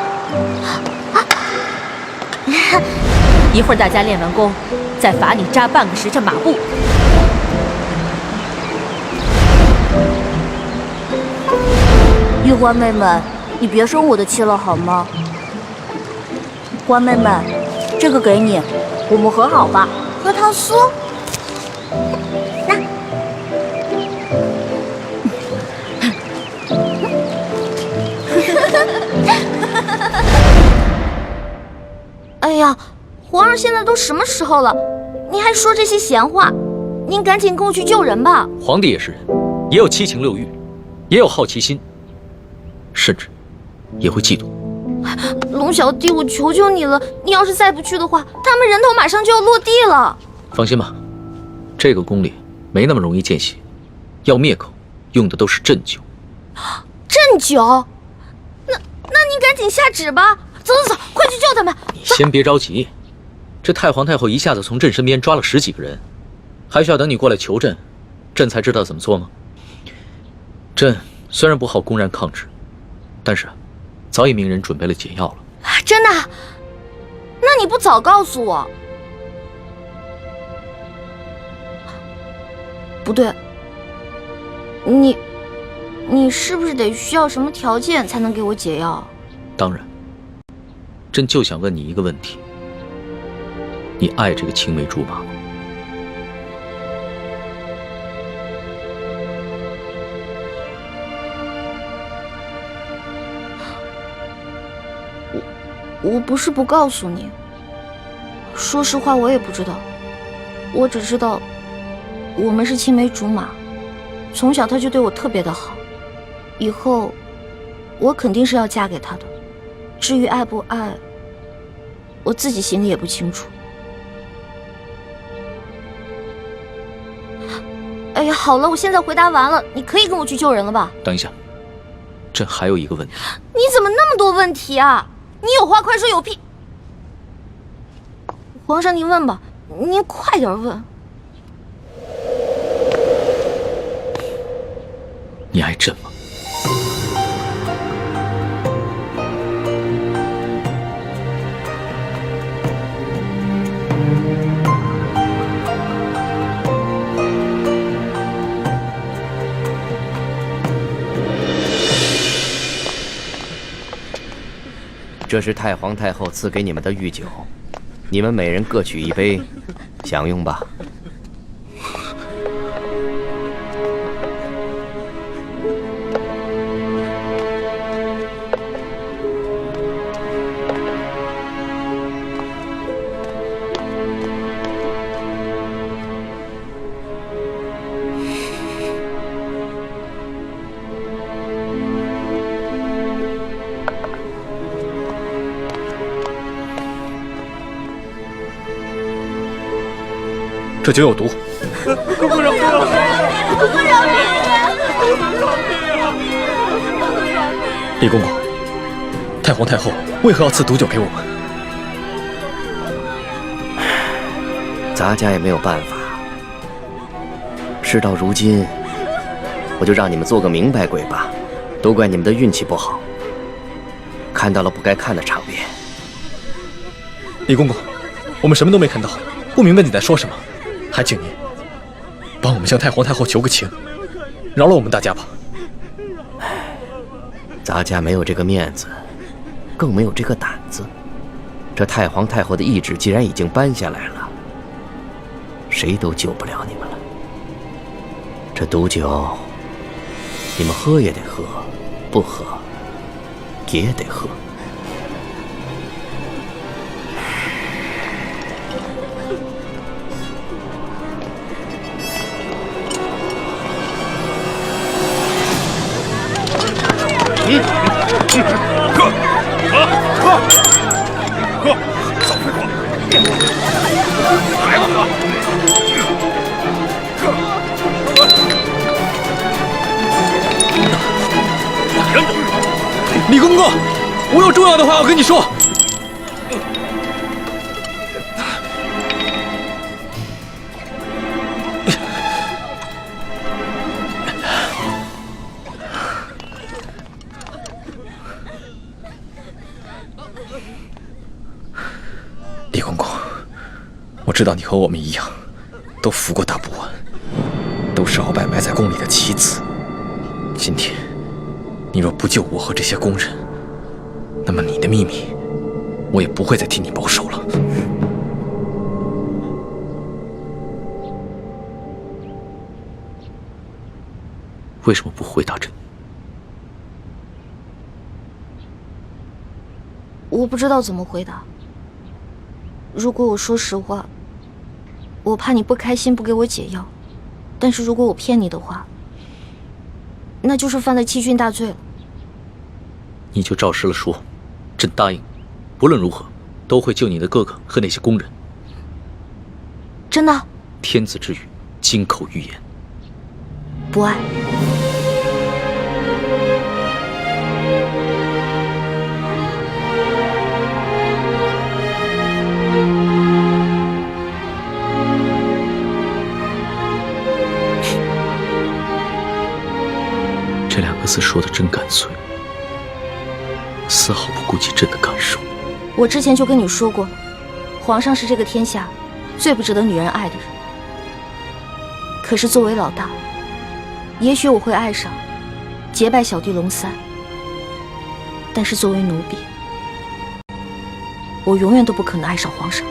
一会儿大家练完功，再罚你扎半个时辰马步。玉欢妹妹，你别生我的气了好吗？欢妹妹，这个给你，我们和好吧。核桃酥。哎呀，皇上现在都什么时候了，你还说这些闲话？您赶紧跟我去救人吧。皇帝也是人，也有七情六欲，也有好奇心，甚至也会嫉妒。龙小弟，我求求你了，你要是再不去的话，他们人头马上就要落地了。放心吧，这个宫里没那么容易见血，要灭口用的都是鸩酒。鸩酒？那你赶紧下旨吧。走，快去救他们！你先别着急，这太皇太后一下子从朕身边抓了10几个人，还需要等你过来求朕，朕才知道怎么做吗？朕虽然不好公然抗旨，但是早已命人准备了解药了。真的？那你不早告诉我？不对，你是不是得需要什么条件才能给我解药？当然。朕就想问你一个问题：你爱这个青梅竹马吗？我不是不告诉你，说实话我也不知道，我只知道我们是青梅竹马，从小他就对我特别的好，以后我肯定是要嫁给他的。至于爱不爱，我自己心里也不清楚。哎呀，好了，我现在回答完了，你可以跟我去救人了吧？等一下，朕还有一个问题。你怎么那么多问题啊？你有话快说，有屁！皇上，您问吧，您快点问。你爱朕吗？这是太皇太后赐给你们的御酒，你们每人各取一杯，享用吧。这酒有毒。公公饶命啊！公公饶命啊！李公公，太皇太后为何要赐毒酒给我们？咱家也没有办法。事到如今，我就让你们做个明白鬼吧。都怪你们的运气不好，看到了不该看的场面。李公公，我们什么都没看到，不明白你在说什么。还请您帮我们向太皇太后求个情，饶了我们大家吧。咱家没有这个面子，更没有这个胆子。这太皇太后的懿旨既然已经颁下来了，谁都救不了你们了。这毒酒，你们喝也得喝，不喝也得喝。喝，早快喝！还不喝？李公公，我有重要的话要跟你说。李公公，我知道你和我们一样，都服过大补丸，都是鳌拜埋在宫里的棋子。今天，你若不救我和这些宫人，那么你的秘密，我也不会再替你保守了。为什么不回答朕？我不知道怎么回答。如果我说实话，我怕你不开心，不给我解药；但是如果我骗你的话，那就是犯了欺君大罪了。你就照实了说，朕答应，不论如何都会救你的哥哥和那些宫人。真的？天子之语，金口玉言。不爱。这两个字说的真干脆，丝毫不顾及朕的感受。我之前就跟你说过了，皇上是这个天下最不值得女人爱的人。可是作为老大，也许我会爱上结拜小弟龙三，但是作为奴婢，我永远都不可能爱上皇上。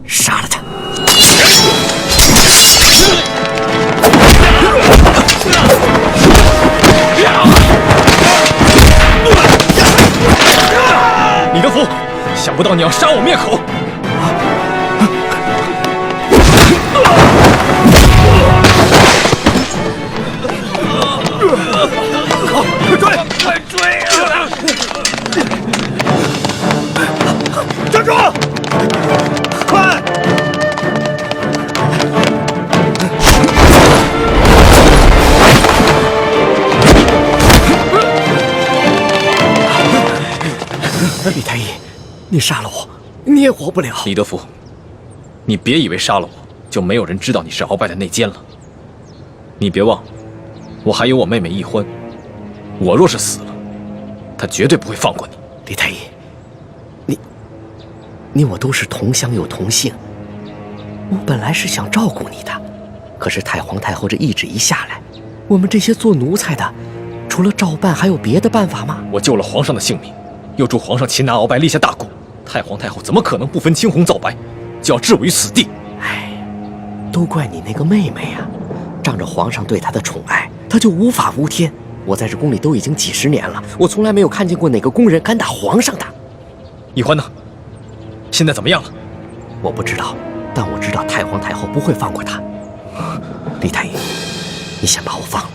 杀了他！李德福，想不到你要杀我灭口！快追！快追啊！站住！快！李太医，你杀了我，你也活不了。李德福，你别以为杀了我就没有人知道你是鳌拜的内奸了。你别忘了，我还有我妹妹易欢，我若是死了，她绝对不会放过你。李太医，你我都是同乡又同姓，我本来是想照顾你的，可是太皇太后这懿旨一下来，我们这些做奴才的，除了照办还有别的办法吗？我救了皇上的性命，又助皇上擒拿鳌拜，立下大功，太皇太后怎么可能不分青红皂白，就要置我于死地？哎，都怪你那个妹妹呀！仗着皇上对她的宠爱，她就无法无天。我在这宫里都已经几十年了，我从来没有看见过哪个宫人敢打皇上的。易欢呢？现在怎么样了？我不知道，但我知道太皇太后不会放过她。李太医，你先把我放了，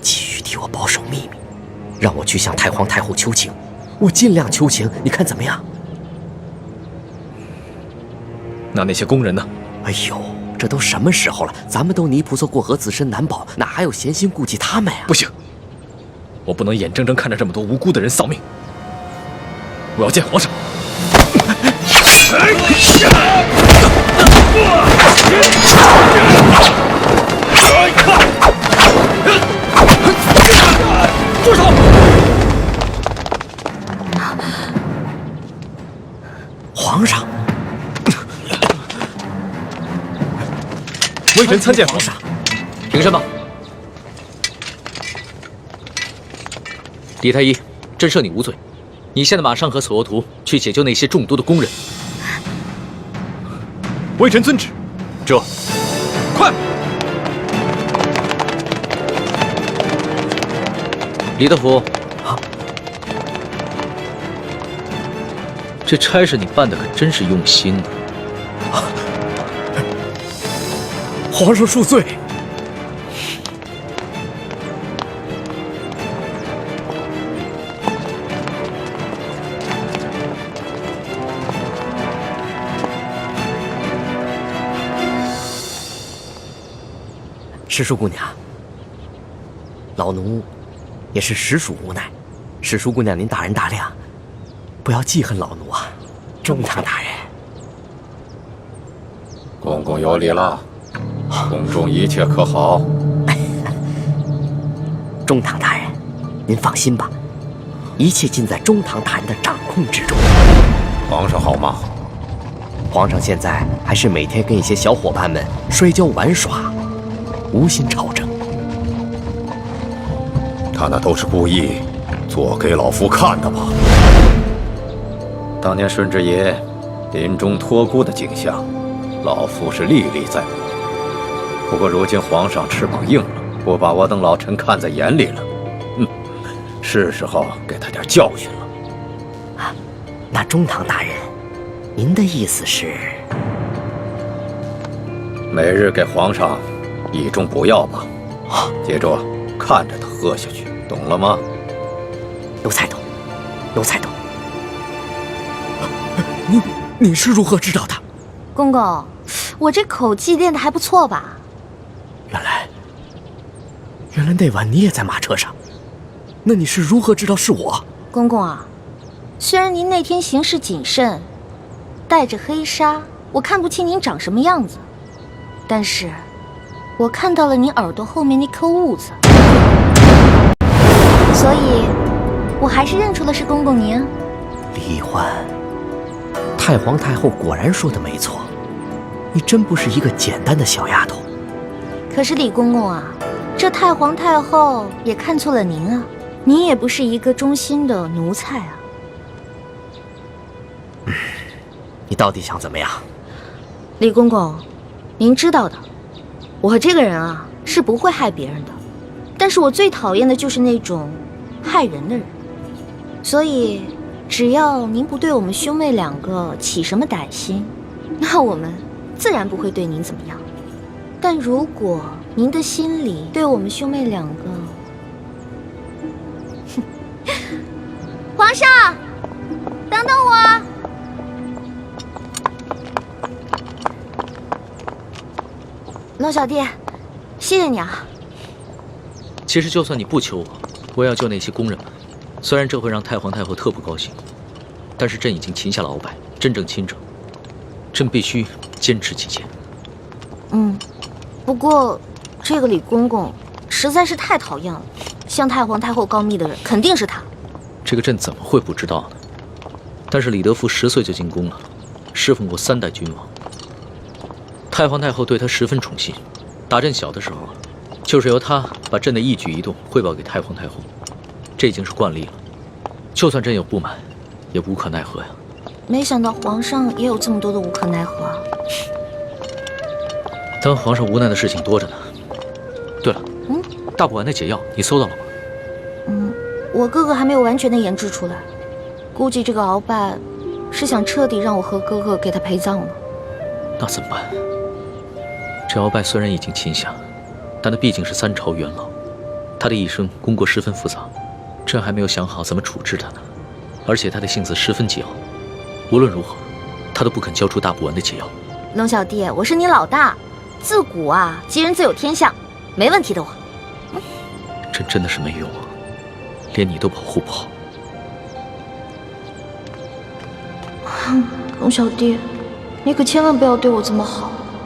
继续替我保守秘密，让我去向太皇太后求情，我尽量求情，你看怎么样？那些宫人呢？哎呦，这都什么时候了？咱们都泥菩萨过河，自身难保，哪还有闲心顾及他们呀？不行，我不能眼睁睁看着这么多无辜的人丧命。我要见皇上。住手！皇上，微臣参见皇上。凭什么？李太医，朕赦你无罪。你现在马上和索额图去解救那些中毒的宫人。微臣遵旨。这，快！李德福，这差事你办的可真是用心呢。皇上恕罪。石叔姑娘，老奴也是实属无奈。石叔姑娘，您大人大量，不要记恨老奴啊！中堂大人，公公有礼了，宫中一切可好？中堂大人，您放心吧，一切尽在中堂大人的掌控之中。皇上好吗？皇上现在还是每天跟一些小伙伴们摔跤玩耍，无心朝政。他那都是故意做给老夫看的吧？当年顺治爷临终托孤的景象，老夫是历历在目。不过如今皇上翅膀硬了，不把我等老臣看在眼里了，是时候给他点教训了。啊，那中堂大人，您的意思是？每日给皇上一盅补药吧，接着看着他喝下去，懂了吗？奴才懂，奴才懂。你是如何知道的？公公，我这口技练得还不错吧？原来那晚你也在马车上，那你是如何知道是我？公公啊，虽然您那天行事谨慎，带着黑纱，我看不清您长什么样子，但是我看到了您耳朵后面那颗痦子，所以我还是认出了是公公您。李欢，太皇太后果然说的没错，你真不是一个简单的小丫头。可是李公公啊，这太皇太后也看错了您啊，您也不是一个忠心的奴才啊。你到底想怎么样？李公公，您知道的，我这个人啊是不会害别人的，但是我最讨厌的就是那种害人的人。所以只要您不对我们兄妹两个起什么歹心，那我们自然不会对您怎么样。但如果您的心里对我们兄妹两个……皇上，等等我！龙小弟，谢谢你啊。其实就算你不求我，我也要救那些宫人们。虽然这会让太皇太后特不高兴，但是朕已经擒下了鳌拜，真正亲政，朕必须坚持己见。不过这个李公公实在是太讨厌了，向太皇太后告密的人肯定是他。这个朕怎么会不知道呢？但是李德福10岁就进宫了，侍奉过3代君王。太皇太后对他十分宠信，打朕小的时候，就是由他把朕的一举一动汇报给太皇太后，这已经是惯例了。就算朕有不满，也无可奈何呀。没想到皇上也有这么多的无可奈何啊！当皇上无奈的事情多着呢。对了，大补丸的解药你搜到了吗？我哥哥还没有完全的研制出来，估计这个鳌拜是想彻底让我和哥哥给他陪葬了。那怎么办？这鳌拜虽然已经擒下，但他毕竟是3朝元老，他的一生功过十分复杂，朕还没有想好怎么处置他呢。而且他的性子十分桀骜，无论如何，他都不肯交出大补丸的解药。龙小弟，我是你老大，自古啊，吉人自有天相，没问题的我。朕真的是没用啊，连你都保护不好。龙小弟，你可千万不要对我这么好。